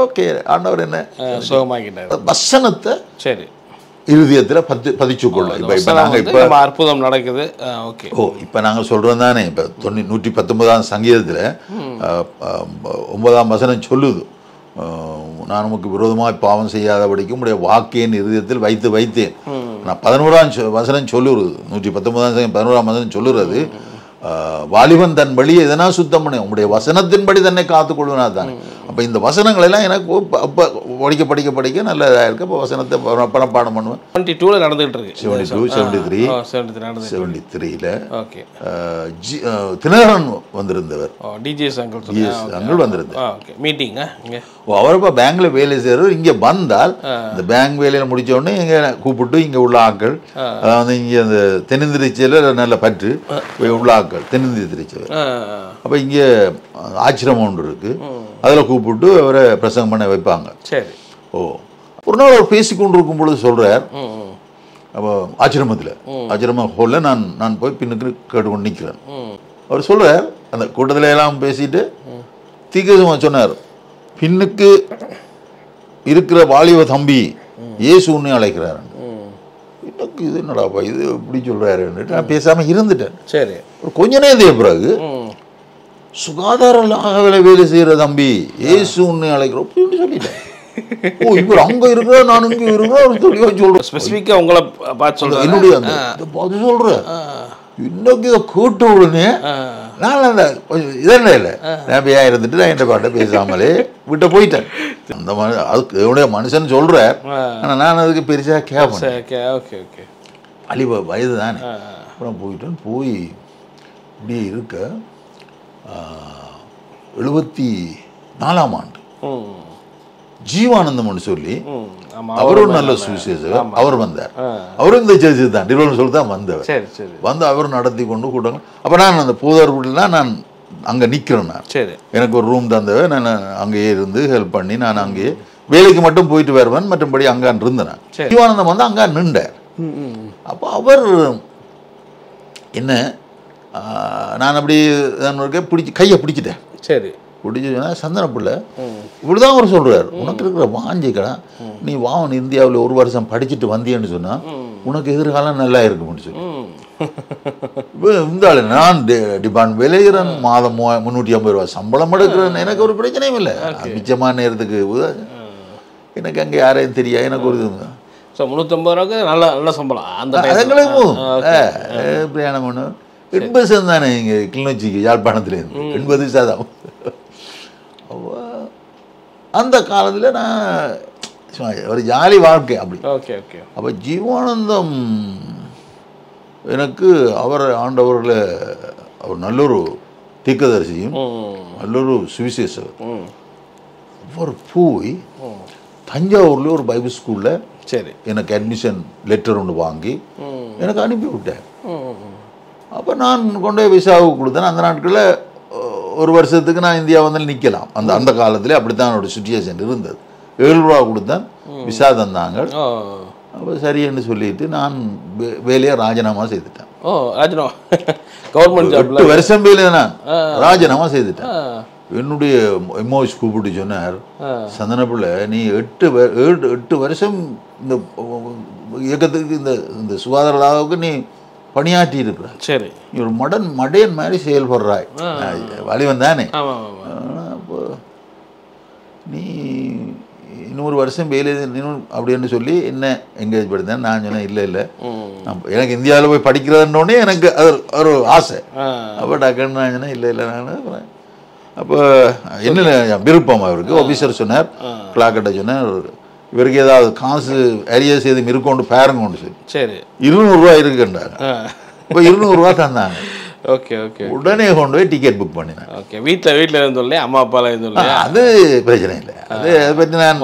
ஓகே ஆண்டவர் என்ன சுகமாக்கிட்டார். வசனத்தை சரி இருதயத்தில் பதிச்சுக்கொள்ள. இப்போ நாங்கள் இப்போ அற்புதம் நடக்குது. ஓகே. இப்போ நாங்கள் சொல்கிறோம் தானே, இப்போ 119ஆம் சங்கீதத்தில் 9ஆம் வசனம் சொல்லுது, நான் உமக்கு விரோதமாக பாவம் செய்யாதபடிக்கு உடைய வாக்கியின் இருதயத்தில் வைத்தேன். நான் 11ஆம் வசனம் சொல்லுறது, 119ஆம் 11ஆம் வசனம் சொல்லுறது, வாலிபன் தன் வழியை எதனா சுத்தம் பண்ண உங்களுடைய வசனத்தின்படி தன்னை காத்துக்கொள்வனா தானே. அப்போ இந்த வசனங்கள் எல்லாம் எனக்கு அப்போ படிக்க நல்ல இதாக இருக்குது. அப்போ வசனத்தை பணப்பாடம் பண்ணுவேன். 72 நடந்துகிட்டு இருக்கு. 73ல தினகரன் வந்திருந்தவர், டிஜிஎஸ் அங்கிள் வந்திருந்தார் மீட்டிங். அவர் இப்போ பேங்க்ல வேலை செய்யறவர். இங்கே வந்தால் இந்த பேங்க் வேலையில் முடிச்ச உடனே இங்கே கூப்பிட்டு இங்கே உள்ள ஆட்கள், அதாவது இங்கே அந்த தென்னிந்திரிச்சியில் நல்ல பற்று உள்ள ஆட்கள், தென்னிந்திய திருச்சவர். அப்போ இங்கே ஆச்சிரமம் ஒன்று இருக்கு, அதில் கூப்பிட்டு அவரை பிரசங்கம் பண்ண வைப்பாங்க. சரி. ஒரு நாள் அவர் பேசி கொண்டு இருக்கும் பொழுது சொல்றார், அப்போ ஆச்சிரம ஹோலில் நான் போய் பின்னுக்கு கேட்டுக்கொண்டு நிற்கிறேன். அவர் சொல்றார், அந்த கூட்டத்தில் எல்லாம் பேசிட்டு தீர்க்கதரிசனமா சொன்னார், பின்னுக்கு இருக்கிற வாலிப தம்பி இயேசு உன்னை அழைக்கிறார். எனக்கு இது என்னடாப்பா இது இப்படி சொல்றாருன்னு நான் பேசாம இருந்துட்டேன். சரி. ஒரு கொஞ்ச நேரம் பிறகு சுகாதார வேலை செய்யற தம்பி இயேசு உன்னை அழைக்கிறோம் அப்படின்னு சொல்லிட்டேன். இவர் அங்க இருக்கிற நான் இங்க இருக்கிறேன் சொல்றேன். ஸ்பெசிஃபிக்கா உங்களை பார்த்து சொல்றேன், என்னுடைய அந்த பார்த்து சொல்றேன். இன்னைக்கு இதை கேட்ட உடனே நான் அந்த இதெல்லாம் இல்லை, நம்பியா இருந்துட்டு நான் என் பாட்டை பேசாமலே விட்டு போயிட்டேன். அந்த மாதிரி அதுக்கு என்னுடைய மனுஷன் சொல்றார், ஆனால் நான் அதுக்கு பெருசா கேட்பேன். அழிவ வயது தானே. அப்புறம் போயிட்டேன். போய் இப்படி இருக்க 74ஆம் ஆண்டு ஜீவானந்தம்னு சொல்லி அவரும் நல்ல சுவிசேஷகர், அவர் வந்தார். அவரும் இந்த சர்ச்சு தான் டிரோன்னு சொல்லி தான் வந்தவர். வந்து அவர் நடத்தி கொண்டு கூட்டாங்க. அப்போ நான் அந்த பூதர் வீட்டில் நான் அங்கே நிற்கிறேன். நான் எனக்கு ஒரு ரூம் தந்தவன், நான் அங்கேயே இருந்து ஹெல்ப் பண்ணி நான் அங்கேயே வேலைக்கு மட்டும் போயிட்டு வருவேன், மற்றபடி அங்கான் இருந்தேன். ஜீவானந்தம் வந்து அங்கே நின்றார். அப்போ அவர் என்ன, நான் அப்படி கையை பிடிச்சிட்டேன். சரி. பிடிச்சி சந்தன பிள்ளை இப்படிதான் அவர் சொல்றாரு, உனக்கு இருக்கிற வாஞ்சிக்கடா, நீ வாவன் இந்தியாவில் 1 வருஷம் படிச்சுட்டு வந்தியன்னு சொன்னா உனக்கு எதிர்காலம் நல்லா இருக்கும்னு சொல்லி இந்த ஆளு நான் டிபார்ட்மெண்ட் விளையிறேன், மாதம் 350 ரூபா சம்பளம் எடுக்கிறேன், எனக்கு ஒரு பிரச்சனையும் இல்லை. மிச்சமான நேரத்துக்கு எனக்கு அங்கே யாரையும் தெரியாது. எனக்கு ஒரு 350 ரூபாய்க்கு நல்ல சம்பளம். அந்த பிரயாணம் பண்ணு 80 தானே இங்கே கிளிநொச்சிக்கு யாழ்ப்பாணத்துலேருந்து 80%. அந்த காலத்தில் நான் ஒரு ஜாலி வாழ்க்கை அப்படி. அப்போ ஜீவானந்தம் எனக்கு அவர் ஆண்டவர்களை அவர் நல்லொரு தீர்க்கதரிசியும் நல்லொரு சுவிசேஷகர். அவர் போய் தஞ்சாவூர்ல ஒரு பைபிள் ஸ்கூல்ல சரி எனக்கு அட்மிஷன் லெட்டர் ஒன்று வாங்கி எனக்கு அனுப்பி விட்டேன். அப்போ நான் கொண்டு போய் விசாவுக்கு கொடுத்தேன். அந்த நாட்களில் 1 வருஷத்துக்கு நான் இந்தியா வந்து நிற்கலாம். அந்த காலத்தில் அப்படித்தான் என்னோட சுச்சுவேஷன் இருந்தது. 7 ரூபா கொடுத்தேன், விசா தந்தாங்க. அப்போ சரின்னு சொல்லிட்டு நான் வேலையை ராஜினாமா செய்துட்டேன். கவர்மெண்ட் 8 வருஷம் வேலையை நான் ராஜினாமா செய்துட்டேன். என்னுடைய எம்ஓஎஸ் கூப்பிட்டு சொன்னார், சந்தன பிள்ளை நீ 8 வருஷம் இந்த இயக்கத்துக்கு இந்த சுகாதாரத்துக்கு நீ பணியாற்றி இருக்கிற, சரி நீ ஒரு மடையன் மாதிரி செயல்படுறாய், வலிவன் தானே, அப்போ நீ 100 வருஷம் வேலை அப்படின்னு சொல்லி என்ன என்கரேஜ் படுத்தேன். நான் சொன்னேன் இல்லை எனக்கு இந்தியாவில் போய் படிக்கிறதுன்னொடனே எனக்கு அது ஒரு ஆசை. அப்போ டாக்டர் நான் சொன்னேன் இல்லை நான் அப்போ என்ன விருப்பம் அவருக்கு. ஆஃபீஸர் சொன்னார், கிளாக்கிட்ட சொன்னார், இவருக்கு ஏதாவது காசு அரியஸ் எதுவும் இருக்கோண்டு பேருங்கொண்டு சரி 200 ரூபா இருக்குன்றாங்க. இப்போ 200 ரூபா தந்தாங்க. உடனே கொண்டு போய் டிக்கெட் புக் பண்ணினேன். வீட்டில் இருந்தோம்ல, அம்மா அப்பாலாம் இருந்தோம், அது பிரச்சனை இல்லை. அதை பற்றி நான்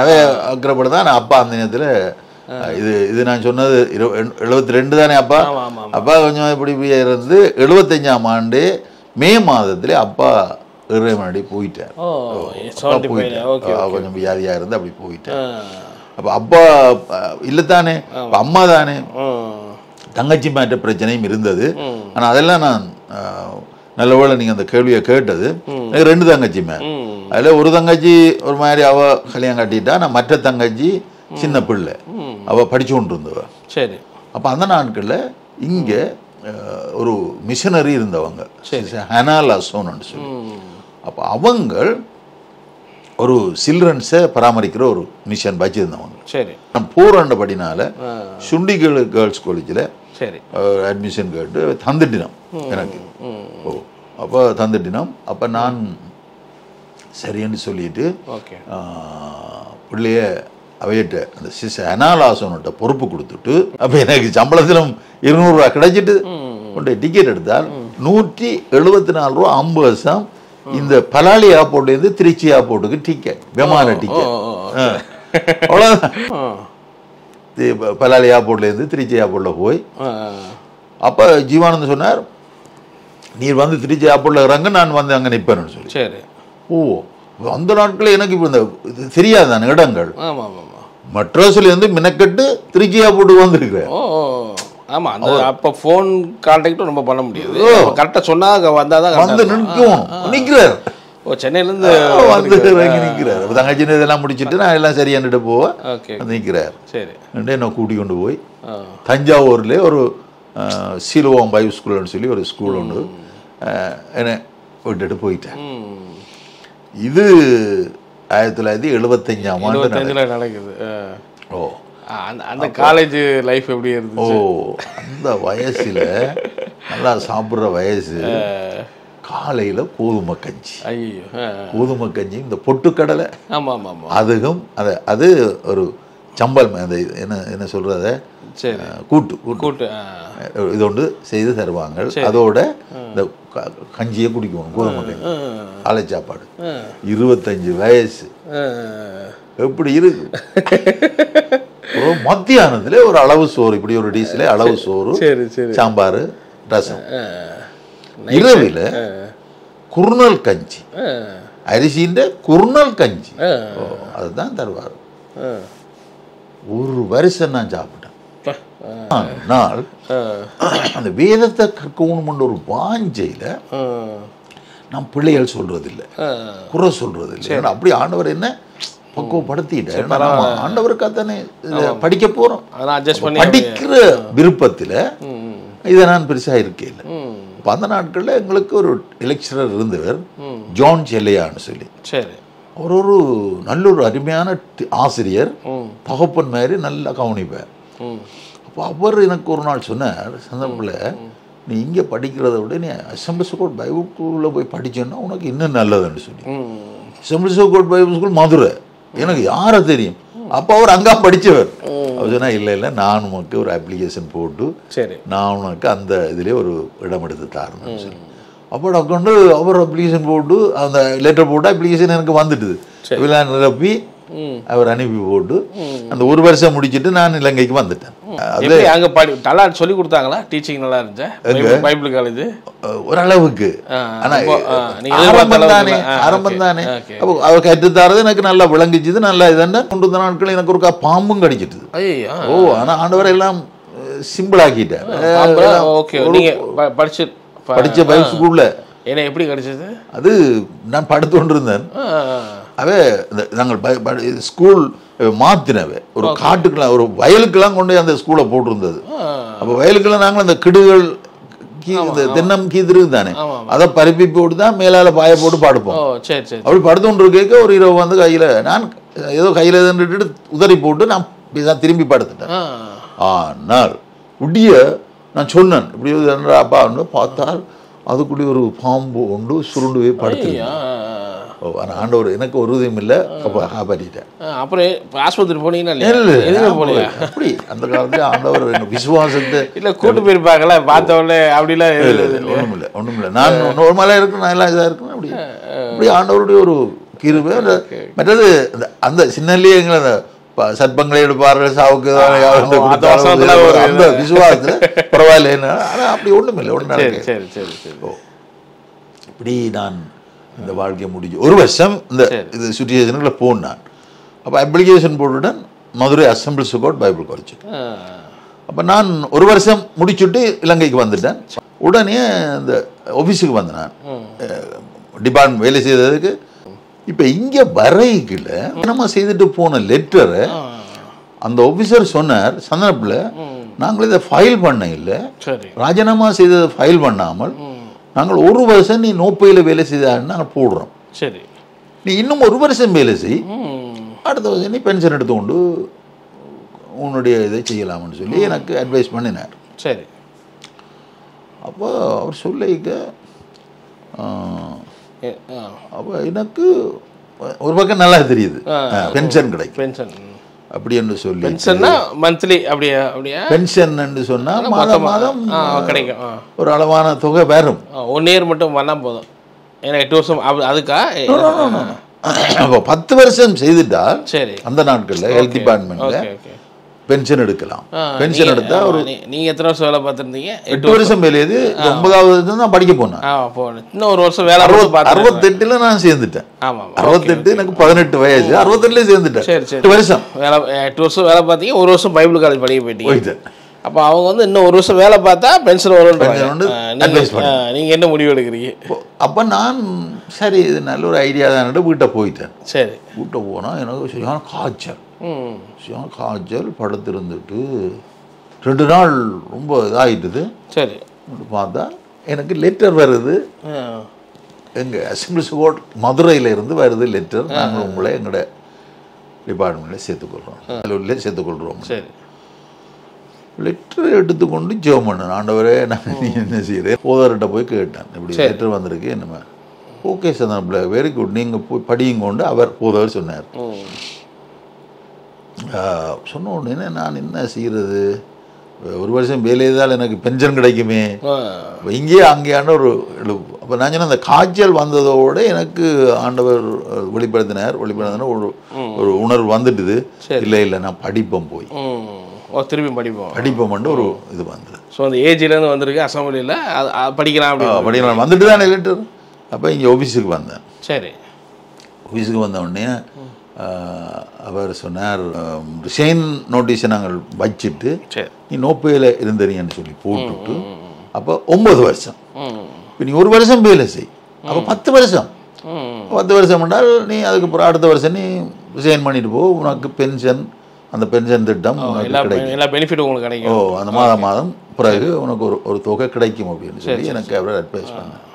அதே அக்கறைப்பட தான். நான் அப்பா அந்த நேரத்தில் இது நான் சொன்னது 72 தானே அப்பா. அப்பா கொஞ்சம் இப்படி இருந்து 75ஆம் ஆண்டு மே மாதத்துல அப்பா இறைவனடி போயிட்டார். கொஞ்சம் வியாதியா இருந்து அப்படி போயிட்டார். அப்ப அப்பா இல்லத்தானே, அம்மா தானே. தங்கச்சி மாற்ற பிரச்சனையும் இருந்தது. ஆனா அதெல்லாம் நான் நல்லவேளை நீங்க அந்த கேள்வியை கேட்டது. எனக்கு 2 தங்கச்சிமே. அதுல ஒரு தங்கச்சி ஒரு மாதிரி அவ கல்யாணம் கட்டிட்டா, நான் மற்ற தங்கச்சி சின்ன பிள்ளை. அவள் படித்து கொண்டு இருந்தவ. சரி. அப்போ அந்த நாட்களில் இங்கே ஒரு மிஷனரி இருந்தவங்க, ஹனாலாசோன்னு சொல்லி. அப்போ அவங்க ஒரு சில்ட்ரன்ஸை பராமரிக்கிற ஒரு மிஷன் வச்சுருந்தவங்க. சரி. நான் போராண்டபடினால சுண்டி கேர்ள்ஸ் காலேஜில் சரி அட்மிஷன் கேட்டு தந்துட்டினோம் எனக்கு. ஓ அப்போ தந்துட்டினோம். அப்போ நான் சரின்னு சொல்லிட்டு பிள்ளைய அவையிட்ட அந்த அனாலாசோன்கிட்ட பொறுப்பு கொடுத்துட்டு, அப்போ எனக்கு சம்பளத்திலும் 200 ரூபா கிடைச்சிட்டு கொண்டு டிக்கெட் எடுத்தால் 174 ரூபா 50 வருஷம் இந்த பலாலி ஏர்போர்ட்லேருந்து திருச்சி ஏர்போர்ட்டுக்கு டிக்கெட், விமான டிக்கெட். அவ்வளோதான். பலாலி ஏர்போர்ட்லேருந்து திருச்சி ஏர்போர்ட்டில் போய் அப்போ ஜீவானந்த் சொன்னார், நீர் வந்து திருச்சி ஏர்போர்ட்டில் இறங்க, நான் வந்து அங்கே நிற்பேன்னு சொல்லி. சரி. ஓ அந்த நாட்களில் எனக்கு இப்போ இந்த தெரியாது தானே இடங்கள். மெட்ராஸ்லேருந்து மினக்கட்டு திருச்சி ஏர்போர்ட்டுக்கு வந்துருக்கிறேன். ஆமாம், அந்த அப்போ ஃபோன் கான்டாக்டும் ரொம்ப பண்ண முடியாது. கரெக்டாக சொன்னால் வந்தால் தான் வந்து நிற்கிறார். ஓ சென்னையிலேருந்து வந்து இறங்கி நிற்கிறார். தங்கச்சி இதெல்லாம் முடிச்சுட்டு நான் எல்லாம் சரியாண்டுட்டு போவேன். வந்து நிற்கிறார். சரி. என்ன கூட்டி கொண்டு போய் தஞ்சாவூர்லேயே ஒரு சீலுவோம் பைப் ஸ்கூல்னு சொல்லி ஒரு ஸ்கூல் ஒன்று என்ன விட்டுட்டு போயிட்டேன். இது 1975ஆம் ஆண்டு நடக்குது. ஓ அந்த காலேஜ் லைஃப் எப்படி இருந்துச்சு? ஓ அந்த வயசில் நல்லா சாப்பிட்ற வயசு. காலையில் கோதுமை கஞ்சி. ஐயோ, கோதுமை கஞ்சி, இந்த பொட்டுக்கடலை. ஆமாம் ஆமாம் ஆமாம். அதுவும் அது ஒரு சம்பல், அந்த என்ன என்ன சொல்கிறத கூட்டு கூட்டு இது ஒன்று செய்து தருவாங்க. அதோட இந்த கஞ்சியை குடிக்கணும், கோதுமை கஞ்சி, காலை சாப்பாடு. 25 வயசு எப்படி இருக்கு? மத்தியானத்துல ஒரு அளவு சோறு, இப்படி ஒரு டிஷ்ல அளவு சோறு, சாம்பார், ரசம். இரவில் குர்னல் கஞ்சி, அரிசின்ற குர்னல் கஞ்சி, அதுதான் தருவார். ஒரு வருஷம் நான் சாப்பிட்டேன். நாள் அந்த வேதத்தை கற்கணும்ன்ற ஒரு வாஞ்சையில நான் பிள்ளைகள் சொல்றதில்லை, குறை சொல்றதில்லை. அப்படி ஆண்டவர் என்ன பக்குவப்படுத்திட்டார். ஆண்டவருக்காக தானே படிக்க போறோம். படிக்கிற விருப்பத்தில் இதை நான் பெருசா இருக்கேன். இப்போ அந்த நாட்களில் எங்களுக்கு ஒரு லெக்சரர் இருந்தவர், ஜான் செல்லையான்னு சொல்லி. அவர் ஒரு நல்ல ஒரு அருமையான ஆசிரியர், தகப்பன் மாதிரி நல்லா கவனிப்பார். அப்போ அவர் எனக்கு ஒரு நாள் சொன்னார், சந்தர்ப்பில் நீ இங்கே படிக்கிறத விட நீ அசம்பிளிஸ் கோட் பைபிள் ஸ்கூலில் போய் படிச்சோன்னா உனக்கு இன்னும் நல்லதுன்னு சொல்லி. Assemblies God Bible school Madurai, எனக்கு யாரை தெரியும். அப்போ அவர் அங்கே படித்தவர். அவர் சொன்னால் இல்லை இல்லை, நான் உனக்கு ஒரு அப்ளிகேஷன் போட்டு நான் உனக்கு அந்த இதிலே ஒரு இடம் எடுத்து தரணும்னு சொல்லி. அப்போ கொண்டு அவர் அப்ளிகேஷன் போட்டு அந்த லெட்டர் போட்டு அப்ளிகேஷன் எனக்கு வந்துட்டுது. இதெல்லாம் நிரப்பி அவர் அனுப்பி போட்டு அந்த ஒரு வருஷம் முடிச்சுட்டு நான் இலங்கைக்கு வந்துட்டேன். அது அங்கே நல்லா சொல்லி கொடுத்தாங்களா? டீச்சிங் நல்லா இருந்துச்சா பைபிள் காலேஜ்? ஓரளவுக்கு. ஆரம்பம் தானே. அப்போ அவர் கற்றுத்தாரது எனக்கு நல்லா விளங்கிச்சுது. நல்லா இதென்ன கொண்டு வந்த நாட்கள் எனக்கு ஒரு பாம்பும் கடிச்சிட்டுது. ஓ ஆனால் ஆண்டவர் எல்லாம் சிம்பிள் ஆக்கிட்டேன். படிச்ச பைபிள் ஸ்கூல்ல என்ன எப்படி கிடைச்சது? அது நான் படுத்து கொண்டு இருந்தேன். அவே நாங்கள் ஸ்கூல் மாத்தினவே ஒரு காட்டுக்கெல்லாம் ஒரு வயலுக்கெல்லாம் கொண்டு அந்த ஸ்கூலை போட்டிருந்தது. அப்போ வயலுக்கெல்லாம் நாங்கள் அந்த கிடுகள் இந்த தென்னம் கீதிருக்கு தானே, அதை பரப்பி போட்டு தான் மேலால பாய போட்டு படுப்போம். அப்படி படுத்து கொண்டு கேட்க ஒரு இரவு வந்து கையில் நான் ஏதோ கையில் நின்றுட்டு உதறி போட்டு நான் திரும்பி படுத்துட்டேன். ஆனால் உடைய நான் சொன்னேன் இப்படி அப்பான்னு பார்த்தால் அதுக்குள்ளே ஒரு பாம்பு ஒன்று சுருண்டு போய் படுத்து. ஆண்டவர் எனக்கு ஒரு உதவியும் இல்லை, காப்பாற்றிட்டேன். அப்புறம் ஆஸ்பத்திரி போனீங்கன்னா அப்படி அந்த காலத்தில் ஆண்டவர் விசுவாசத்தை இல்லை கூட்டு போயிருப்பாங்களே பார்த்தவொடனே அப்படிலாம் ஒன்றும் இல்லை. நான் நார்மலாக இருக்கணும், நான் எல்லாம் இதாக இருக்கணும். அப்படி ஆண்டவருடைய ஒரு கிருபை. மற்றது அந்த சின்னல்லையே எங்களை அந்த சர்ப்பங்களை எடுப்பார்கள், சாவுக்கு அந்த விசுவாசத்தில் பரவாயில்ல. ஆனால் அப்படி ஒன்றும் இல்லை, ஒன்று நடக்கும். இப்படி நான் இந்த வாழ்க்கையை முடிஞ்சு ஒரு வருஷம் இந்த இது சுச்சுவேஷனுக்குள்ள போனான். அப்போ அப்ளிகேஷன் போட்டுட்டேன் Madurai assemblies God Bible college. அப்போ நான் ஒரு வருஷம் முடிச்சுட்டு இலங்கைக்கு வந்துட்டேன். உடனே இந்த ஆஃபீஸுக்கு வந்தேன் நான் டிபார்ட்மெண்ட் வேலை செய்ததுக்கு. இப்போ இங்கே வரைக்குள்ள நம்ம செய்துட்டு போன லெட்டரை அந்த ஆஃபீஸர் சொன்னார் சந்தர்ப்பில் நாங்கள் இதை ஃபைல் பண்ண இல்லை, சரி ராஜினாமா செய்ததை ஃபைல் பண்ணாமல் நாங்கள் 1 வருஷம் நீ நோப்பையில் வேலை செய்தான்னு நாங்கள் போடுறோம், சரி நீ இன்னும் 1 வருஷம் வேலை செய், அடுத்த வருஷம் நீ பென்ஷன் எடுத்துக்கொண்டு உன்னுடைய இதை செய்யலாம்னு சொல்லி எனக்கு அட்வைஸ் பண்ணினார். சரி. அப்போ அவர் சொல்லிக்க அப்போ எனக்கு ஒரு பக்கம் நல்லா தெரியுது பென்ஷன் கிடைக்கும், பென்ஷன் அப்படி என்று சொல்லி பென்ஷன்னா மந்த்லி அப்படியே பென்ஷன் என்று சொன்னால் மாதம் மாதம் கிடைக்கும், ஒரு அளவான தொகை வரும். 1 இயர் மட்டும் பண்ணால் போதும், ஏன்னா 8 வருஷம் அதுக்கா. அப்போ 10 வருஷம் செய்துட்டால் சரி அந்த நாட்களில் ஹெல்த் டிபார்ட்மெண்ட்ல பென்ஷன் எடுக்கலாம். பென்ஷன் எடுத்தா ஒரு நீங்க எத்தனை வருஷம் வேலை பார்த்துருந்தீங்க? 8 வருஷம் வேலையது. 9வது வருஷம் தான் படிக்க போனேன். இன்னும் 1 வருஷம் வேலை 68 நான் சேர்ந்துட்டேன். 68 எனக்கு 18 வயசு, 68 சேர்ந்துட்டேன். சரி சரி 8 வருஷம் 8 வருஷம் வேலை பார்த்தீங்க, 1 வருஷம் பைபிள் காலேஜ் படிக்க போயிட்டீங்க. அப்போ அவங்க வந்து இன்னும் 1 வருஷம் வேலை பார்த்தா பென்ஷன் வரும்னு நீங்க என்ன முடிவு எடுக்கிறீங்க? அப்போ நான் சரி இது நல்ல ஒரு ஐடியா தான் வீட்டை போயிட்டேன். சரி வீட்டை போனால் எனக்கு சரியான காய்ச்சல், காய்ச்சல் படுத்திருந்துட்டு 2 நாள் ரொம்ப இதாகிட்டுது. சரி பார்த்தா எனக்கு லெட்டர் வருது, எங்கள் அசம்பிளிஸ் கோர்ட் மதுரையில் இருந்து வருது லெட்டர், நாங்கள் உங்களை எங்களோட டிபார்ட்மெண்ட்டில் சேர்த்துக்கொள்கிறோம், சேர்த்துக்கொள்கிறோம். சரி லெட்டர் எடுத்துக்கொண்டு ஜெபம் பண்ணேன், ஆண்டவரே நான் நீ என்ன செய்கிறேன். போதர்கிட்ட போய் கேட்டேன், இப்படி லெட்டர் வந்திருக்கு என்னமே. ஓகே சார் வெரி குட், நீங்கள் போய் படியும் கொண்டு அவர் போதவர் சொன்னார். சொன்ன உடனே நான் என்ன செய்கிறது, 1 வருஷம் வேலை செய்தால் எனக்கு பென்ஷன் கிடைக்குமே, இங்கேயே அங்கேயான ஒரு எழுப்பு. அப்போ நான் சொன்ன அந்த காய்ச்சல் வந்ததோடு எனக்கு ஆண்டவர் வெளிப்படுத்தினார் ஒரு உணர்வு வந்துட்டுது. இல்லை நான் படிப்போம் போய் திரும்பி படிப்போம் ஒரு இது வந்தது. ஸோ அந்த ஏஜ்லேருந்து வந்திருக்கு அசம்பிளியில் படிக்கலாம் வந்துட்டு தான் லெட்டர். அப்போ இங்கே ஆஃபீஸுக்கு வந்தேன். சரி ஆஃபீஸுக்கு வந்த உடனே அவர் சொன்னார், ரிசைன் நோட்டீஸை நாங்கள் வச்சுட்டு நீ நோப்பையில் இருந்தீங்கன்னு சொல்லி போட்டுவிட்டு அப்போ 9 வருஷம் இப்போ நீ 1 வருஷம் வேலை செய், அப்போ 10 வருஷம் 10 வருஷம் என்றால் நீ அதுக்கப்புறம் அடுத்த வருஷம் நீ ரிசைன் பண்ணிட்டு போ, உனக்கு பென்ஷன் அந்த பென்ஷன் திட்டம் எல்லா பெனிஃபிட் உங்களுக்கு கிடைக்கும். அந்த மாதம் பிறகு உனக்கு ஒரு தொகை கிடைக்கும் அப்படின்னு சொல்லி எனக்கு அவர் அட்வைஸ் பண்ணேன்.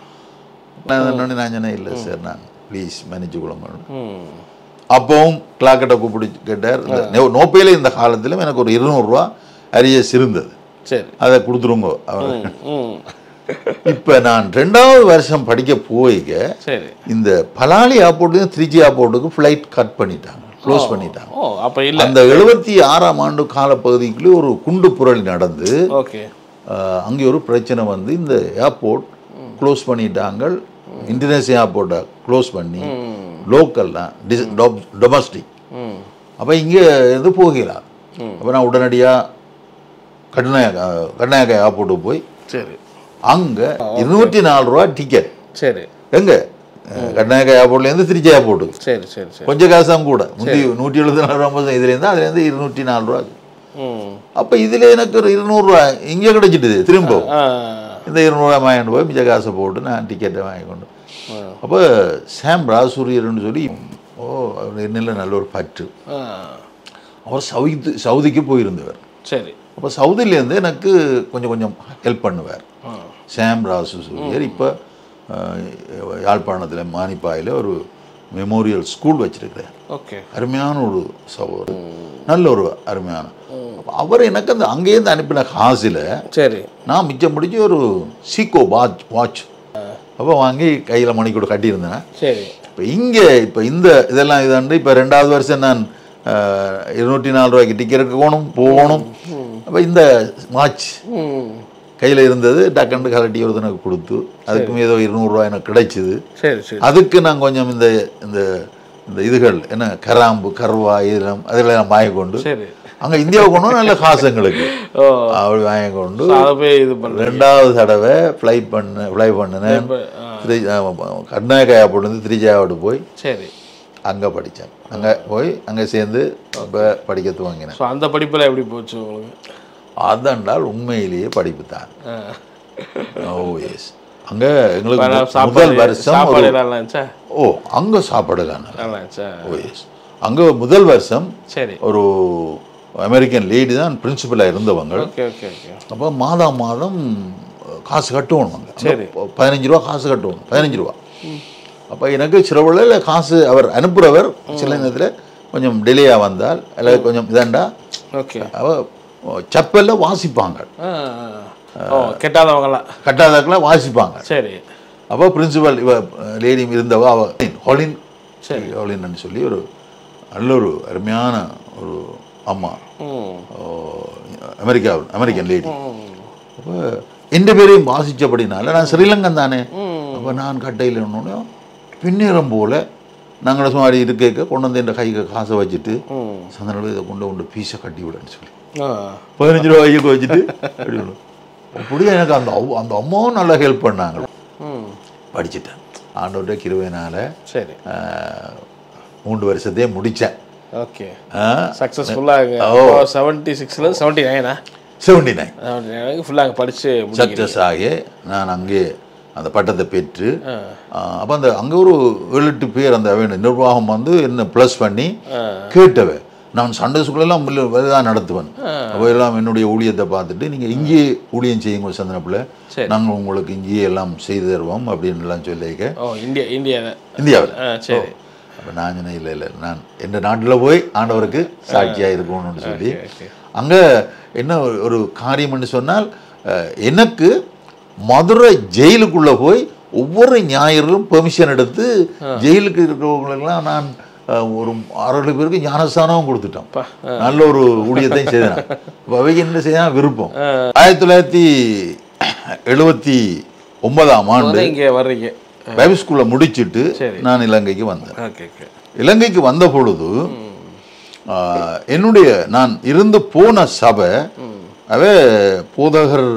நான் சொன்னேன் இல்லை சார் நான் ப்ளீஸ் மன்னிச்சு கொள்ளுங்க. அப்பவும் கிளாக்கிட்ட கூப்பிட்டு கேட்டார், நோப்பையில் இந்த காலத்திலும் எனக்கு ஒரு 200 ரூபா அரியஸ் இருந்தது, சரி அதை கொடுத்துருங்க அவர். இப்போ நான் 2வது வருஷம் படிக்க போய்க்க இந்த பலாலி ஏர்போர்ட்லையும் திருச்சி ஏர்போர்ட்டுக்கு ஃப்ளைட் கட் பண்ணிட்டாங்க, க்ளோஸ் பண்ணிட்டாங்க. அந்த 76ஆம் ஆண்டு காலப்பகுதிக்குள்ளே ஒரு குண்டு புரளி நடந்து அங்கே ஒரு பிரச்சனை வந்து இந்த ஏர்போர்ட் க்ளோஸ் பண்ணிட்டாங்க. இன்டர்நேஷனல் ஏர்போர்ட்டை க்ளோஸ் பண்ணி லோக்கல்லாம் டொமஸ்டிக். அப்போ இங்கே இருந்து போகலாம். அப்போ நான் உடனடியாக கர்நாயகா ஏர்போர்ட்டுக்கு போய் சரி அங்கே 204 ரூபா டிக்கெட். சரி எங்கே கர்நாயகா ஏர்போர்ட்லேருந்து திருச்சி ஏர்போர்ட்டுக்கு. சரி சரி சரி கொஞ்சம் காசாம் கூட 174 ரூபா இதுலேருந்து அதுலேருந்து 204 ரூபா. அப்போ இதில் எனக்கு ஒரு 200 ரூபா இங்கே கிடைச்சிட்டுது. திரும்ப இந்த 200 ரூபா வாங்கிட்டு போய் மிச்ச காசை போட்டு நான் டிக்கெட்டை வாங்கி கொண்டு. அப்போ சாம் ராசூரியர்னு சொல்லி அவர் என்னில் நல்ல ஒரு பற்று, அவர் சவுதிக்கு போயிருந்தவர். சரி அப்போ சவுதியிலேருந்து எனக்கு கொஞ்சம் ஹெல்ப் பண்ணுவார் சாம் ராசூரியர். இப்போ யாழ்ப்பாணத்தில் மானிப்பாயில் ஒரு மெமோரியல் ஸ்கூல் வச்சிருக்கிறேன். ஓகே அருமையான ஒரு சகோதரர், நல்ல ஒரு அருமையான. அவர் எனக்கு அந்த அங்கேருந்து அனுப்பின காசில் சரி நான் மிச்சம் பிடிச்சி ஒரு சீக்கோ வாட்ச் அப்போ வாங்கி கையில் மணி கூட கட்டியிருந்தேன். சரி இப்போ இங்கே இப்போ இந்த இதெல்லாம் இதாண்டு இப்போ 2வது வருஷம் நான் 204 ரூபாய்க்கு டிக்கெட் போகணும். அப்போ இந்த வாட்ச் கையில் இருந்தது, டக்குன்னு கலட்டி ஒரு எனக்கு கொடுத்து அதுக்கும் ஏதோ 200 ரூபா எனக்கு கிடைச்சிது. அதுக்கு நான் கொஞ்சம் இந்த இந்த இந்த இதுகள் என்ன கராம்பு கருவா இதெல்லாம் அதெல்லாம் வாங்கி கொண்டு அங்கே இந்தியாவுக்கு கொண்டு நல்ல காசு எங்களுக்கு அப்படி வாங்கி கொண்டு 2வது தடவை ஃப்ளை பண்ணினேன். கர்நாயகா ஏர்போர்ட்லேருந்து திருச்சி ஏர்போர்ட்டு போய் சரி அங்கே படித்தேன். அங்கே போய் அங்கே சேர்ந்து இப்போ படிக்க துவங்கினேன். அந்த படிப்பில் எப்படி போச்சு உங்களுக்கு? அதென்றால் உண்மையிலேயே படிப்பு தான். எஸ் அங்கே எங்களுக்கு முதல் வருஷம் அங்கே சாப்பாடுலாம் எஸ் அங்கே முதல் வருஷம் சரி ஒரு அமெரிக்கன் லேடி தான் பிரின்சிபலாக இருந்தவங்க. Okay okay okay. அப்போ மாதம் மாதம் காசு கட்டுவோம். சரி. 15 ரூபா காசு கட்டுவோம், 15 ரூபா. அப்போ எனக்கு சில வேளையில் காசு அவர் அனுப்புகிறவர் சில நேரத்தில் கொஞ்சம் டிலேயாக வந்தால் அல்லது கொஞ்சம் இதாண்டா ஓகே அவ செப்பலில் வாசிப்பாங்க. கட்டாதவங்களாம் வாசிப்பாங்க. சரி. அப்போ பிரின்சிபல் இவ லேடி இருந்தவ அவ ஹோலின் ஹோலின்னு சொல்லி ஒரு நல்ல ஒரு அருமையான ஒரு அம்மா, அமெரிக்கன் லேடி. அப்போ எந்த பேரையும் வாசித்தபடினால நான் ஸ்ரீலங்கன் தானே. அப்போ நான் கட்டையில் ஒன்று பின்னிறம் போல் நாங்கள் சுமாரி இருக்க கொண்டு வந்து என் கைக்கு காசை வச்சுட்டு சந்தன இதை கொண்டு பீஸை கட்டி விடன்னு சொல்லி 15 ரூபா கைக்கு வச்சுட்டு அப்படி அப்படியே எனக்கு அந்த அம்மாவும் நல்லா ஹெல்ப் பண்ணாங்க. படிச்சுட்டேன் ஆண்டோட கிருபையினால. சரி. 3 வருஷத்தையே முடித்தேன். ஓகே. சக்ஸஸ்ஃபுல்லாக 76ல 79 ஃபுல்லாக படித்து சக்ஸஸ் ஆகி நான் அங்கே அந்த பட்டத்தை பெற்று அப்போ அந்த அங்கே ஒரு 7-8 பேர் அந்த நிர்வாகம் வந்து என்ன ப்ளஸ் பண்ணி கேட்டவன். நான் சண்டே ஸ்கூலெல்லாம் தான் நடத்துவேன். அப்போ எல்லாம் என்னுடைய ஊழியத்தை பார்த்துட்டு நீங்கள் இங்கேயே ஊழியம் செய்யுங்க சந்தனப்பில், நாங்கள் உங்களுக்கு இங்கேயே எல்லாம் செய்து தருவோம் அப்படின்னு எல்லாம் சொல்லிக்க. இந்தியாவில். சரி. அப்போ நான் சொன்னேன் இல்லை நான் எந்த நாட்டில் போய் ஆண்டவருக்கு சாட்சியாக இருக்கணும்னு சொல்லி அங்கே என்ன ஒரு காரியம்னு சொன்னால் எனக்கு மதுரை ஜெயிலுக்குள்ளே போய் ஒவ்வொரு ஞாயிறும் பெர்மிஷன் எடுத்து ஜெயிலுக்கு இருக்கிறவங்களெல்லாம் நான் ஒரு 6-7 பேருக்கு ஞானஸ்தானமும் கொடுத்துட்டோம். நல்ல ஒரு ஊழியத்தையும் செய்தேன். இப்போ அவைக்கு என்ன செய்ய விருப்பம். 1979ஆம் ஆண்டு இங்கே வர்றீங்க பைபிள் ஸ்கூலில் முடிச்சுட்டு நான் இலங்கைக்கு வந்தேன். இலங்கைக்கு வந்த பொழுது என்னுடைய நான் இருந்து போன சபை அவே போதகர்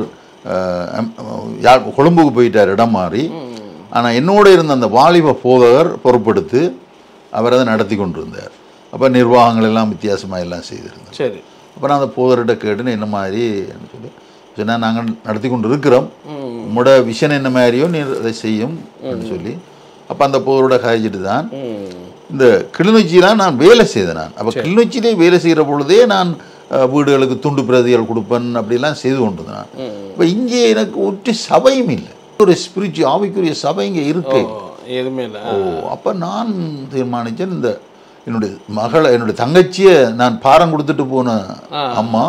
கொழும்புக்கு போயிட்டார் இடம் மாறி. ஆனால் என்னோட இருந்த அந்த வாலிப போதகர் பொறுப்படுத்து அவர் அதை நடத்தி கொண்டு இருந்தார். அப்போ நிர்வாகங்கள் எல்லாம் வித்தியாசமாக எல்லாம் செய்திருந்தேன். சரி. அப்போ நான் அந்த போதர்கிட்ட கேட்டுன்னு என்ன மாதிரி சொல்லி சொன்னால் நாங்கள் நடத்தி கொண்டு இருக்கிறோம், உங்களோட விஷன் என்ன மாதிரியோ நீ அதை செய்யும் அப்படின்னு சொல்லி. அப்போ அந்த போதரோட காய்ச்சிட்டு தான் இந்த கிளிநொச்சியெலாம் நான் வேலை செய்தேன். நான் அப்போ கிளிநொச்சியிலே வேலை செய்கிற பொழுதே நான் வீடுகளுக்கு துண்டு பிரதிகள் கொடுப்பேன் அப்படிலாம் செய்து கொண்டு நான். இப்போ இங்கே எனக்கு ஒற்று சபையும் இல்லை, ஒரு ஸ்பிரிச்சுவல் ஆவிக்குரிய சபை இங்கே இருக்கு எதுவுமே இல்லை. அப்போ நான் தீர்மானித்தேன் இந்த என்னுடைய தங்கச்சியை நான் பாரம் கொடுத்துட்டு போன அம்மா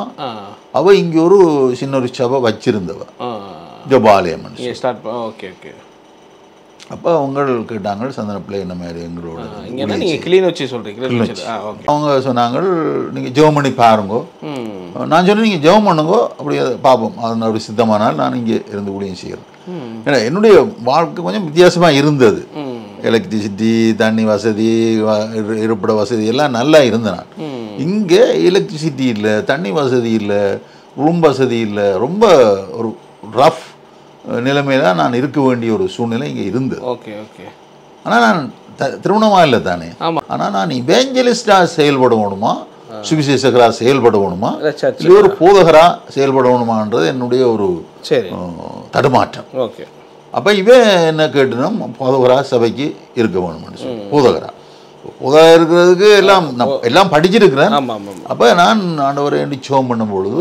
அவ இங்கே ஒரு சின்ன ஒரு சபை வச்சிருந்தவ ஜபாலயம். Okay okay. அப்போ அவங்க கேட்டாங்க சந்தனப்பிள்ளை என்ன மாதிரி எங்களோட அவங்க சொன்னாங்க நீங்கள் ஜெபம் பண்ணி பாருங்கோ. நான் சொன்னேன் நீங்கள் ஜெபம் பண்ணுங்கோ, அப்படி பார்ப்போம் அது அப்படி சித்தமானால் நான் இங்கே இருந்து ஊழியம் செய்கிறேன். ஏன்னா என்னுடைய வாழ்க்கை கொஞ்சம் வித்தியாசமாக இருந்தது. எலக்ட்ரிசிட்டி, தண்ணி வசதி, இருப்பிட வசதி எல்லாம் நல்லா இருந்தேன். நான் இங்கே எலக்ட்ரிசிட்டி இல்லை, தண்ணி வசதி இல்லை, ரூம் வசதி இல்லை, ரொம்ப ஒரு ரஃப் நிலைமையில நான் இருக்க வேண்டிய ஒரு சூழ்நிலை இங்கே இருந்தது. Okay okay. ஆனால் நான் திருமணமாக இல்லை தானே. ஆனால் நான் இவேஞ்சலிஸ்டாக செயல்படணுமா, சுவிசேஷகராக செயல்படணுமா, இல்லை ஒரு போதகராக செயல்படணுமான்றது என்னுடைய ஒரு தடுமாற்றம். ஓகே. அப்போ இவன் என்ன கேட்டுனா போதகராக சபைக்கு இருக்க வேணும்னு சொல்லி போதகராக இருக்கிறதுக்கு எல்லாம் படிச்சிருக்கிறேன். அப்போ நான் ஆண்டவரை ஜெபம் பண்ணும் பொழுது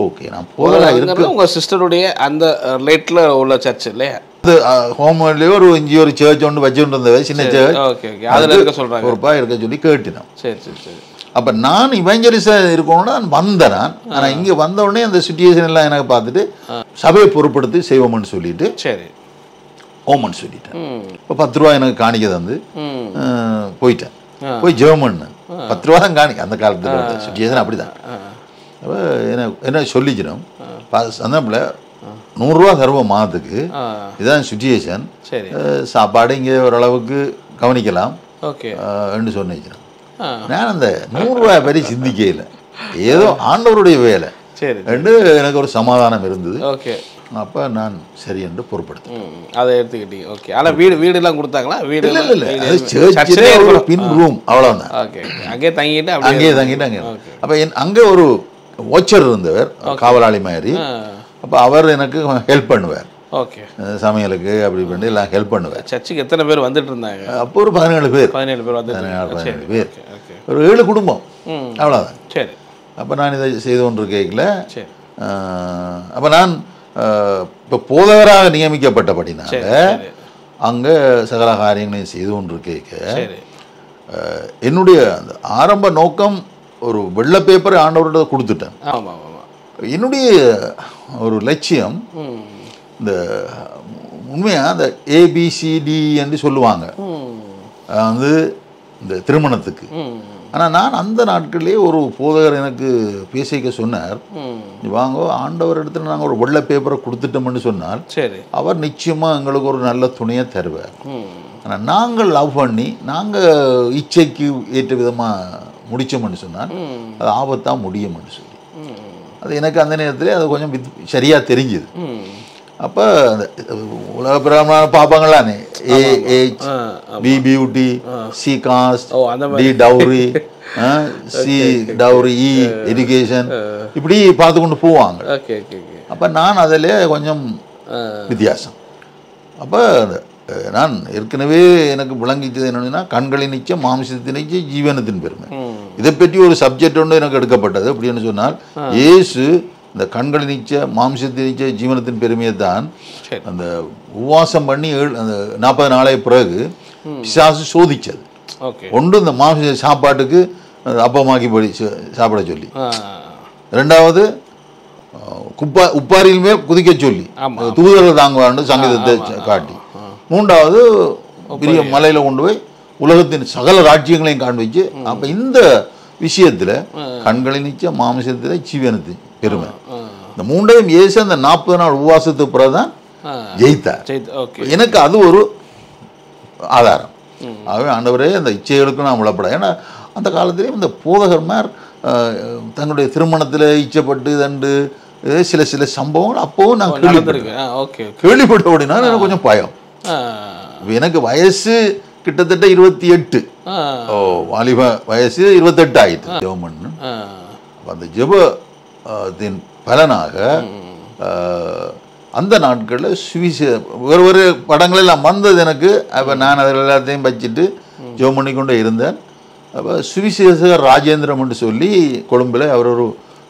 ஓகே நான் போதகராக இருக்க. உங்கள் சிஸ்டருடைய அந்த ரிலேட்டில் உள்ள சர்ச் இல்லையா, அது ஹோம்லேயே ஒரு இங்கே ஒரு சர்ச் ஒன்று வச்சுட்டு இருந்தது, சின்ன சர்ச். Okay okay. அதில் இருக்க சொல்கிறாங்க ஒருப்பா இருக்க சொல்லி கேட்டுனேன். சரி சரி சரி. அப்போ நான் இவெஞ்சலிஸ்டாக இருக்கணும்னா நான் வந்தேன். ஆனால் இங்கே வந்த உடனே அந்த சுச்சுவேஷன் எல்லாம் எனக்கு பார்த்துட்டு சபையை பொறுப்படுத்தி செய்வோம்னு சொல்லிட்டு சரி ஓமன்னு சொல்லிட்டேன். இப்போ 10 ரூபா எனக்கு காணிக்க தந்து போயிட்டேன். போய் ஜெபம் பண்ணேன். 10 ரூபா தான் காணிக்க. அந்த காலத்தில் சுச்சுவேஷன் அப்படி தான். அப்போ என்ன சொல்லிக்கணும் சந்தனப்பில் 100 ரூபா தருவோம் மாதத்துக்கு, இதுதான் சுச்சுவேஷன், சாப்பாடு இங்கே ஓரளவுக்கு கவனிக்கலாம் என்று சொன்னிக்கிறேன். நான் அந்த 100 ரூபா பற்றி சிந்திக்கையில் ஏதோ ஆண்டவருடைய வேலை என்று எனக்கு ஒரு சமாதானம் இருந்தது. அப்போ நான் சரி என்று பொறுப்படுத்தேன். அதை எடுத்துக்கிட்டீங்க. ஓகே. ஆனால் வீடுலாம் கொடுத்தாங்களா? வீடு இல்லை இல்லை, அது சர்ச்சிலே ஒரு பின் ரூம் அவ்வளோதான். ஓகே. அங்கேயே தங்கிட்டு அங்கே அப்போ அங்கே ஒரு வாட்சர் இருந்தவர், காவலாளி மாதிரி. அப்போ அவர் எனக்கு ஹெல்ப் பண்ணுவார். ஓகே. சமையலுக்கு அப்படி பண்ணி எல்லாம் ஹெல்ப் பண்ணுவார். சர்ச்சுக்கு எத்தனை பேர் வந்துட்டு இருந்தாங்க? அப்போ ஒரு 17 பேர். 17 பேர் வந்து 17 பேர். ஒரு 7 குடும்பம் அவ்வளோதான். சரி. அப்போ நான் இதை செய்து கொண்டு கேட்கல. சரி. அப்போ நான் இப்போ போதகராக நியமிக்கப்பட்டபடினால அங்கே சகல காரியங்களையும் செய்து கொண்டு கேட்க என்னுடைய அந்த ஆரம்ப நோக்கம் ஒரு வெள்ளை பேப்பரை ஆண்டவர்கிட்ட கொடுத்துட்டேன். என்னுடைய ஒரு லட்சியம் இந்த உண்மையாக அந்த ஏபிசிடி என்று சொல்லுவாங்க வந்து இந்த திருமணத்துக்கு. ஆனால் நான் அந்த நாட்களிலே ஒரு போதகர் எனக்கு பேசிக்க சொன்னார், வாங்க ஆண்டவர் இடத்துல நாங்கள் ஒரு வெள்ளை பேப்பரை கொடுத்துட்டோம்னு சொன்னால் அவர் நிச்சயமாக எங்களுக்கு ஒரு நல்ல துணையை தருவார். ஆனால் நாங்கள் லவ் பண்ணி நாங்கள் இச்சைக்கு ஏற்ற விதமாக முடித்தோம்னு சொன்னால் அது ஆபத்தாக முடியும்னு சொல்லி அது எனக்கு அந்த நேரத்தில் அது கொஞ்சம் சரியாக தெரிஞ்சுது. அப்போ அந்த உலக பிரமாண பார்ப்பாங்களானே H, B beauty, C caste, D dowry, C dowry, E education, இப்படி பார்த்து கொண்டு போவாங்க. அப்போ நான் அதில் கொஞ்சம் வித்தியாசம். அப்போ நான் ஏற்கனவே எனக்கு விளங்கிச்சது என்னன்னா கண்களின் நிச்சயம், மாம்சத்தின் நிச்சயம், ஜீவனத்தின் பெருமை. இதை பற்றி ஒரு சப்ஜெக்ட் ஒன்று எனக்கு எடுக்கப்பட்டது. அப்படின்னு சொன்னால் இயேசு இந்த கண்களின் நிச்சயம், மாம்சத்தின் நிச்சயம், ஜீவனத்தின் பெருமையை தான் அந்த உபவாசம் பண்ணி அந்த 40 நாளைக்கு பிறகு பிசாசு சோதிச்சது. ஒன்று இந்த மாம்ச சாப்பாட்டுக்கு அப்பமாக்கி படி சாப்பிட சொல்லி, ரெண்டாவது உப்பாரியின் மேல் குதிக்க சொல்லி தூதர்கள் தாங்குவான்னு சங்கீதத்தை காட்டி, மூன்றாவது பெரிய மலையில் கொண்டு போய் உலகத்தின் சகல ராஜ்யங்களையும் காண்பிச்சு. அப்போ இந்த விஷயத்தில் கண்களின் நிச்சயம், மாம்சத்தில் ஜீவனத்தின் பெருமை, இந்த மூன்றையும் இயேசு அந்த 40 நாள் உபவாசத்துக்கு பிறகுதான் ஜெயித்தார். எனக்கு அது ஒரு ஆதாரம். ஆகவே ஆண்டவரே அந்த இச்சைகளுக்கு நான் விழப்பட. ஏன்னா அந்த காலத்திலேயும் இந்த போதகர்மார் தன்னுடைய திருமணத்தில் இச்சைப்பட்டு தண்டு சில சில சம்பவங்கள் அப்போவும் நான் கேள்விப்பட்ட அப்படின்னா எனக்கு கொஞ்சம் பயம். எனக்கு வயசு கிட்டத்தட்ட 28. வாலிப வயசு 28 ஆயிடுச்சு. ஜெபம் பண்ணு. அந்த ஜெபத்தின் பலனாக அந்த நாட்களில் வேறு ஒரு படங்கள் எல்லாம் வந்தது எனக்கு. அப்போ நான் அதில் எல்லாத்தையும் வச்சுட்டு ஜெபம் பண்ணி கொண்டே இருந்தேன். அப்போ சுவிசேஷகர் ராஜேந்திரம் என்று சொல்லி கொழும்பில் அவர் ஒரு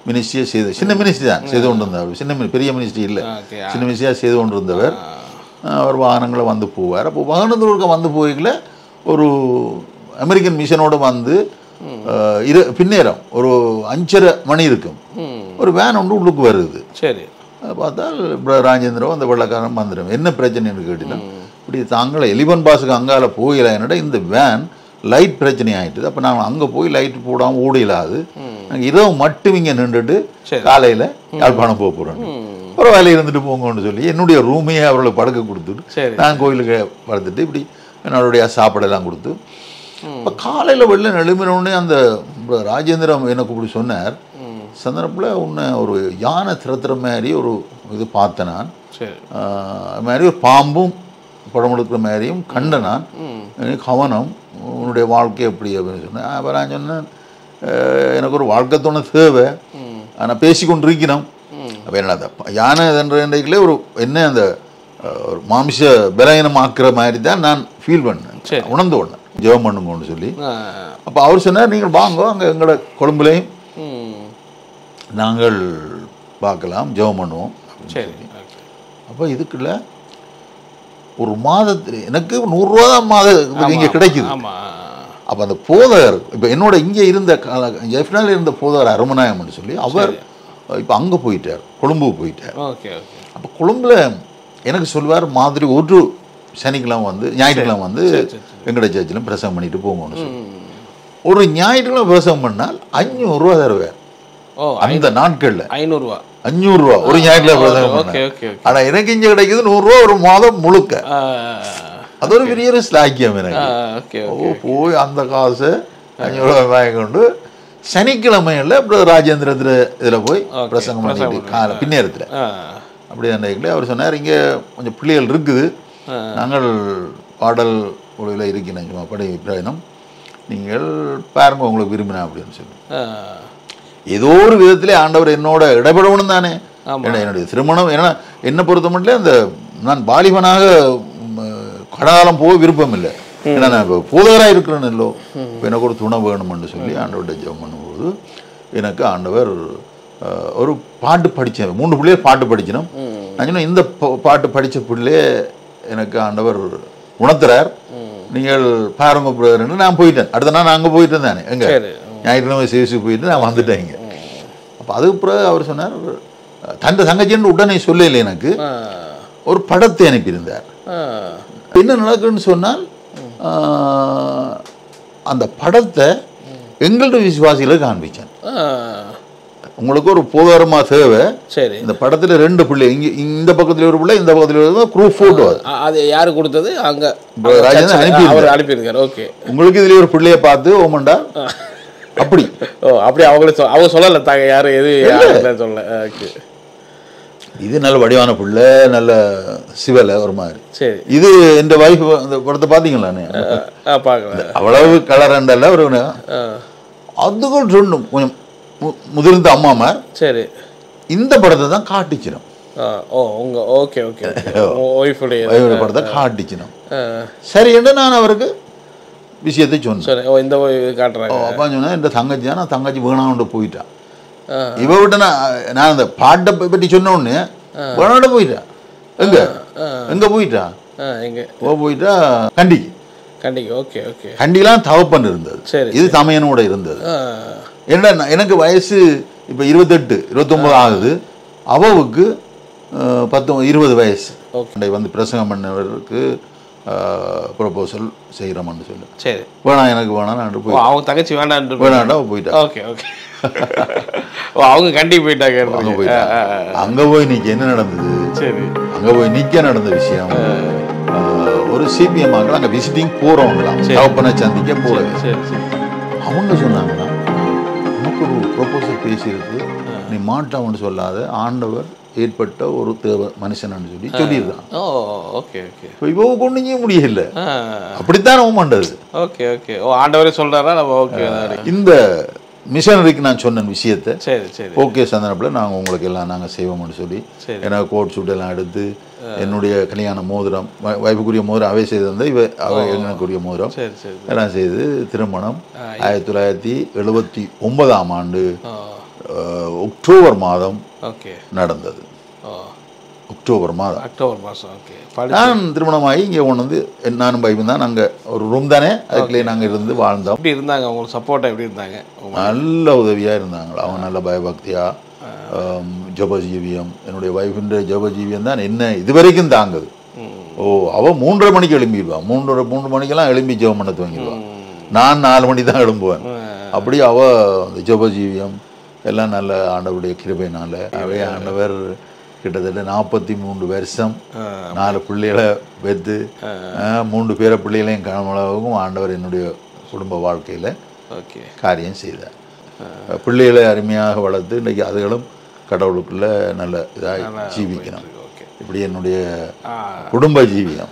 மினிஸ்ட்ரியை சின்ன மினிஸ்ட்ரி தான் செய்து கொண்டு இருந்தவர். பெரிய மினிஸ்ட்ரி இல்லை, சின்ன மினிஸ்ட்ரியாக செய்து கொண்டு இருந்தவர். அவர் வாகனங்களை வந்து போவார். அப்போ வாகனத்தோடு வந்து போய்கள ஒரு அமெரிக்கன் மிஷனோடு வந்து பின்னேரம் ஒரு 5:30 மணி இருக்கும், ஒரு வேன் ஒன்று உள்ளுக்கு வருது. சரி, பார்த்தால் ராஜேந்திரம் அந்த வெள்ளக்காரன் வந்துடும். என்ன பிரச்சனைன்னு கேட்டீங்கன்னா, இப்படி தாங்களை எலிபன் பாஸுக்கு அங்கால போயில என்னடா இந்த வேன் லைட் பிரச்சனை ஆகிட்டுது. அப்போ நாங்கள் அங்கே போய் லைட் போடாமல் ஓடிலாது, நாங்கள் இரவு மட்டும் இங்கே நின்றுட்டு காலையில் யாழ்ப்பாணம் போக போகிறோம். அப்புறம் வேலையை இருந்துட்டு போங்கன்னு சொல்லி என்னுடைய ரூமையே அவர்களுக்கு படுக்க கொடுத்துட்டு நான் கோயிலுக்கு படுத்துட்டு இப்படி என்னுடைய சாப்பாடெல்லாம் கொடுத்து, இப்போ காலையில் வெளில எழுப்பினோடனே அந்த ராஜேந்திரம் எனக்கு இப்படி சொன்னார், சந்தர்ப்பில் உன்னை ஒரு யானை திறத்துற மாதிரி ஒரு இது பார்த்தேன் நான், அது மாதிரி ஒரு பாம்பும் படம் எடுக்கிற மாதிரியும் கண்ட நான், கவனம் உன்னுடைய வாழ்க்கை எப்படி அப்படின்னு சொன்னேன். அப்போ நான் சொன்னேன், எனக்கு ஒரு வாழ்க்கை தோண தேவை, ஆனால் பேசி கொண்டிருக்கிறோம். அப்போ என்ன யானை என்ற ஒரு என்ன அந்த ஒரு மாமிச பலகீனமாக்குற மாதிரி தான் நான் ஃபீல் பண்ணேன், உணர்ந்து கொண்டேன். ஜெபம் பண்ணுங்கன்னு சொல்லி அப்போ அவர் சொன்னார், நீங்கள் வாங்க அங்கே எங்களோட கொழும்புலையும் நாங்கள் பார்க்கலாம், ஜெபம் பண்ணுவோம் அப்படின்னு சொல்லி. அப்போ இதுக்குள்ள ஒரு மாதத்தில் எனக்கு 100 ரூபா தான் மாதத்துக்கு இங்கே கிடைக்குது. அப்போ அந்த போதகர் இப்போ என்னோட இங்கே இருந்த ஜெஃப்னால இருந்த போதகர் அருமநாயகம்னு சொல்லி அவர் இப்போ அங்கே போயிட்டார், கொழும்புக்கு போயிட்டார். அப்போ கொழும்புல எனக்கு சொல்வார் மாதிரி ஒரு சனிக்கிழமை வந்து ஞாயிற்றுக்கிழமை வந்து வெங்கட சர்ச்சிலும் பிரசவம் பண்ணிட்டு போங்கன்னு சொல்லி. ஒரு ஞாயிற்றுக்கிழமை பிரசவம் பண்ணால் 500 ரூபா தருவார். அந்த நாட்களில் 500 ரூபா ஒரு ஞாயிற்றுக்கிழமை பிரசவம் பண்ண. ஆனால் எனக்கு இங்கே கிடைக்குது 100 ரூபா ஒரு மாதம் முழுக்க. அது ஒரு பெரிய ஸ்லாக்கியம் எனக்கு. போய் அந்த காசை 500 ரூபாய் வாங்கி கொண்டு சனிக்கிழமையில் ராஜேந்திரத்தில் இதில் போய் பிரசங்கம் பண்ணிட்டு பின்னேரத்தில் அப்படி அந்த அவர் சொன்னார், இங்கே கொஞ்சம் பிள்ளைகள் இருக்குது, நாங்கள் பாடல் ஒளியில் இருக்கிறேன், சும்மா படி பிரயோஜனம், நீங்கள் பாருங்க உங்களுக்கு விரும்பினா அப்படின்னு சொல்லி. ஏதோ ஒரு விதத்திலே ஆண்டவர் என்னோட இடைபெறணும் தானே. ஏன்னா என்னுடைய திருமணம் ஏன்னா என்னை பொறுத்த மட்டும் அந்த நான் பாலிபனாக கடகாலம் போக விருப்பம் இல்லை. ஏன்னா நான் இப்போ போதகராக இருக்கிறேன்னு இல்லோ, இப்போ எனக்கு ஒரு துணை வேணும்னு சொல்லி ஆண்டவர்கிட்ட ஜெபம் பண்ணும்போது எனக்கு ஆண்டவர் ஒரு பாட்டு படித்தேன். 3 பிள்ளைகள் பாட்டு படிக்கணும். நான் சொன்னேன், இந்த பாட்டு படித்த பிள்ளையே எனக்கு ஆண்டவர் உணர்த்துறார், நீங்கள் பாருங்க பிரதர்ன்னு. நான் போயிட்டேன். அடுத்த நாள் நான் அங்கே போயிட்டேன் தானே, எங்கே ஞாயிற்றுக்கிழமை சேவிச்சு போயிட்டு நான் வந்துட்டேன் இங்கே. அப்போ அதுக்கு பிறகு அவர் சொன்னார், தந்தை தங்கச்சின்னு உடனே சொல்லலை, எனக்கு ஒரு படத்தை அனுப்பியிருந்தார். என்ன நடக்குன்னு சொன்னால், அந்த படத்தை எங்கள்கிட்ட விசுவாசிகளை காண்பிச்சேன். உங்களுக்கு ஒரு போதாரமா தேவை. சரி, இந்த படத்துல 2 பிள்ளை, இங்க இந்த பக்கத்துல ஒரு பிள்ளை, இந்த பக்கத்துல ஒரு குரூப் போட்டோ. அது யாரு கொடுத்தது? அங்க ராஜேந்திரன் அனுப்பியிருக்காரு. ஓகே, உங்களுக்கு இதுல ஒரு பிள்ளைய பார்த்து ஓமண்டா அப்படி அப்படி அவங்க சொல்லல தாங்க, யாரு எது சொல்ல. ஓகே, இது நல்ல வடிவான பிள்ளை, நல்ல சிவல ஒரு மாதிரி. சரி, இது என் வைஃப். இந்த படத்தை பாத்தீங்களான்னு அவ்வளவு கலர் அண்டல்ல ஒரு அதுகள் சொன்னும் கொஞ்சம் முதிர்ந்த அம்மாமார். சரி, இந்த படத்தை தான் காட்டிச்சிடும். ஓகே ஓகே, படத்தை காட்டிச்சிடும். சரி என்று நான் அவருக்கு விஷயத்தை சொன்னேன். இந்த காட்டுறேன் அப்பா சொன்னேன், இந்த தங்கச்சி தான். நான் தங்கச்சி வேணாண்டு போயிட்டான். இவ விட்டு நான் அந்த பாட்டை பற்றி சொன்ன உடனே வேணாண்டு போயிட்டான். எங்க எங்க போயிட்டா? போயிட்டா கண்டிக்கு. கண்டிக்கு. ஓகே ஓகே, கண்டிலாம் தவப்பன் இருந்தது. சரி, இது தமையனோட இருந்தது. என்ன, எனக்கு வயசு இப்போ 28 29 ஆகுது. அவவுக்கு 20 வயசு. வந்து பிரசங்கம் பண்ணவருக்கு ப்ரொபோசல் செய்கிறோம்னு சொல்லு. சரி, வேணாம் எனக்கு வேணாம் போய் அவங்க தங்கச்சி வேணாண்டா போயிட்டா. ஓகே ஓகே, அவங்க கண்டிப்பாக போயிட்டாங்க. அங்கே போயிட்டாங்க. அங்கே போய் நிற்க என்ன நடந்தது? சரி, அங்கே போய் நிற்க நடந்த விஷயம், ஒரு சிபிஎம் ஆக்கள் அங்கே விசிட்டிங் போகிறவங்களாம் தகப்பனை சந்திக்க போகிறது. அவங்க சொன்னாங்கன்னா, நமக்கு ஒரு ப்ரொபோசல் பேசியிருக்கு, நீ மாட்டான்னு சொல்லாத, ஆண்டவர் ஏற்பட்ட ஒரு தேவை மனுஷன் சொல்லி சொல்லியிருக்கான். ஓகே ஓகே, இப்போ கொண்டு முடியல. அப்படித்தான் அவன் பண்றது. ஓகே ஓகே, ஆண்டவரே சொல்றாரா? ஓகே, இந்த மிஷனரிக்கு நான் சொன்ன விஷயத்தை சரி சரி ஓகே சந்தனப்பில் நாங்கள் உங்களுக்கு எல்லாம் நாங்கள் செய்வோம்னு சொல்லி எனக்கு கோட் சூட் எல்லாம் எடுத்து, என்னுடைய கல்யாண மோதிரம், வைப்புக்குரிய மோதிரம் அவை செய்து வந்தால் இவ அவை எனக்குரிய மோதிரம் எல்லாம் செய்து திருமணம் 1979ஆம் ஆண்டு அக்டோபர் மாதம் நடந்தது. அக்டோபர் மாதம் நான் திருமணமாகி இங்கே கொண்டு வந்து நானும் பைப்பும் தான். நாங்கள் ஒரு ரூம் தானே, அதுக்குள்ளேயே நாங்கள் இருந்து வாழ்ந்தோம். எப்படி இருந்தாங்க உங்களுக்கு சப்போர்ட்டாக? எப்படி இருந்தாங்க? நல்ல உதவியாக இருந்தாங்க. அவங்க நல்ல பயபக்தியாக ஜபஜீவியம், என்னுடைய வைஃபின்ற ஜபஜீவியம் தான் என்ன இதுவரைக்கும் தாங்குது. அவள் 3:30 மணிக்கு எழும்பிடுவான். 3 மணிக்கெல்லாம் எழும்பி ஜெபம் பண்ண துவங்கிடுவான். நான் 4 மணி தான் எழும்புவேன். அப்படி அவள் அந்த ஜபஜீவியம் எல்லாம் நல்ல ஆண்டவருடைய கிருபையினால அவை ஆண்டவர் கிட்டத்தட்ட 43 வருஷம் 4 பிள்ளைகளை பெற்று 3 பேர பிள்ளைகளையும் காணாமலாகவும் ஆண்டவர் என்னுடைய குடும்ப வாழ்க்கையில் காரியம் செய்தார். பிள்ளைகளை அருமையாக வளர்த்து இன்றைக்கி அதுகளும் கடவுளுக்குள்ள நல்ல இதாக ஜீவிக்கணும். இப்படி என்னுடைய குடும்ப ஜீவியம்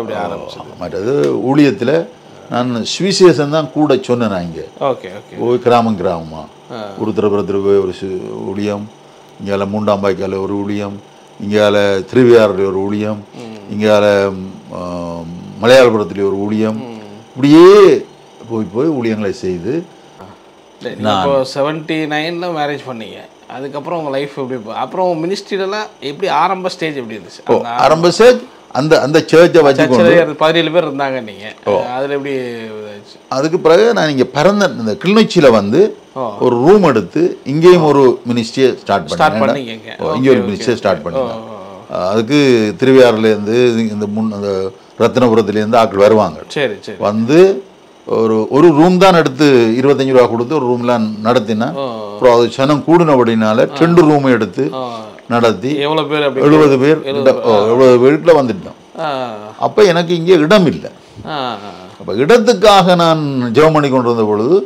அப்படி ஆரம்பிச்சு. மற்றது ஊழியத்தில் நான் சுவிசேஷம் தான் கூட சொன்னேன். நான் இங்கே கிராமமாக உருத்திரபுரத்தில் போய் ஒரு ஊழியம், இங்கால மூண்டாம்பாய்க்கால ஒரு ஊழியம், இங்கால திருவியாரில் ஒரு ஊழியம், இங்கால மலையாளபுரத்தில் ஒரு ஊழியம், இப்படியே போய் ஊழியங்களை செய்து. நான் 79 மேரேஜ் பண்ணீங்க. அதுக்கப்புறம் உங்கள் லைஃப் எப்படி? அப்புறம் மினிஸ்ட்ரியிலலாம் எப்படி ஆரம்ப ஸ்டேஜ் எப்படி இருந்துச்சு? ஆரம்ப ஸ்டேஜ் அந்த சர்ச்சை வச்சு 17 பேர் இருந்தாங்க நீங்கள். அதில் எப்படி? அதுக்கு பிறகு நான் இங்கே பிறந்த இந்த கிளிநொச்சியில் வந்து ஒரு ரூம் எடுத்து இங்கேயும் ஒரு மினிஸ்ட்ரியை ஸ்டார்ட் பண்ணேன். இங்கே ஒரு மினிஸ்ட்ரியை ஸ்டார்ட் பண்ணேன். அதுக்கு திருவியாறுலேருந்து அந்த ரத்னபுரத்துலேருந்து ஆட்கள் வருவாங்க. சரி சரி, வந்து ஒரு ரூம் தான் எடுத்து 25 ரூபா கொடுத்து ஒரு ரூம்லாம் நடத்தினா. அப்புறம் அது சனம் கூடினபடினால 2 ரூம் எடுத்து நடத்தி 70 பேர் 70 வீட்டில் வந்துட்டோம். அப்போ எனக்கு இங்கே இடம் இல்லை. அப்போ இடத்துக்காக நான் ஜெபம் பண்ணி கொண்டு வந்த பொழுது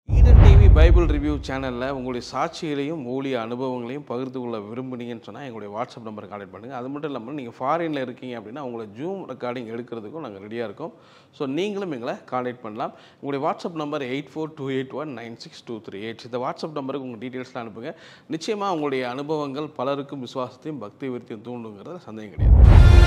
ஈடன் டிவி பைபிள் ரிவ்யூ சேனலில் உங்களுடைய சாட்சிகளையும் ஊழிய அனுபவங்களையும் பகிர்ந்து கொள்ள விரும்புனீங்கன்னு சொன்னால் எங்களுடைய வாட்ஸ்அப் நம்பரை கான்டெக்ட் பண்ணுங்கள். அது மட்டும் இல்லாமல் நீங்கள் ஃபாரினில் இருக்கீங்க அப்படின்னா உங்களை ஜூம் ரெக்கார்டிங் எடுக்கிறதுக்கும் நாங்கள் ரெடியாக இருக்கோம். ஸோ நீங்களும் எங்களை கான்டெக்ட் பண்ணலாம். உங்களுடைய வாட்ஸ்அப் நம்பர் 8428196238. இந்த வாட்ஸ்அப் நம்பருக்கு உங்கள் டீட்டெயில்ஸ்லாம் அனுப்புங்க. நிச்சயமாக உங்களுடைய அனுபவங்கள் பலருக்கும் விசுவாசத்தையும் பக்தி விருத்தியும் தூண்டுங்கிறத சந்தேகம் கிடையாது.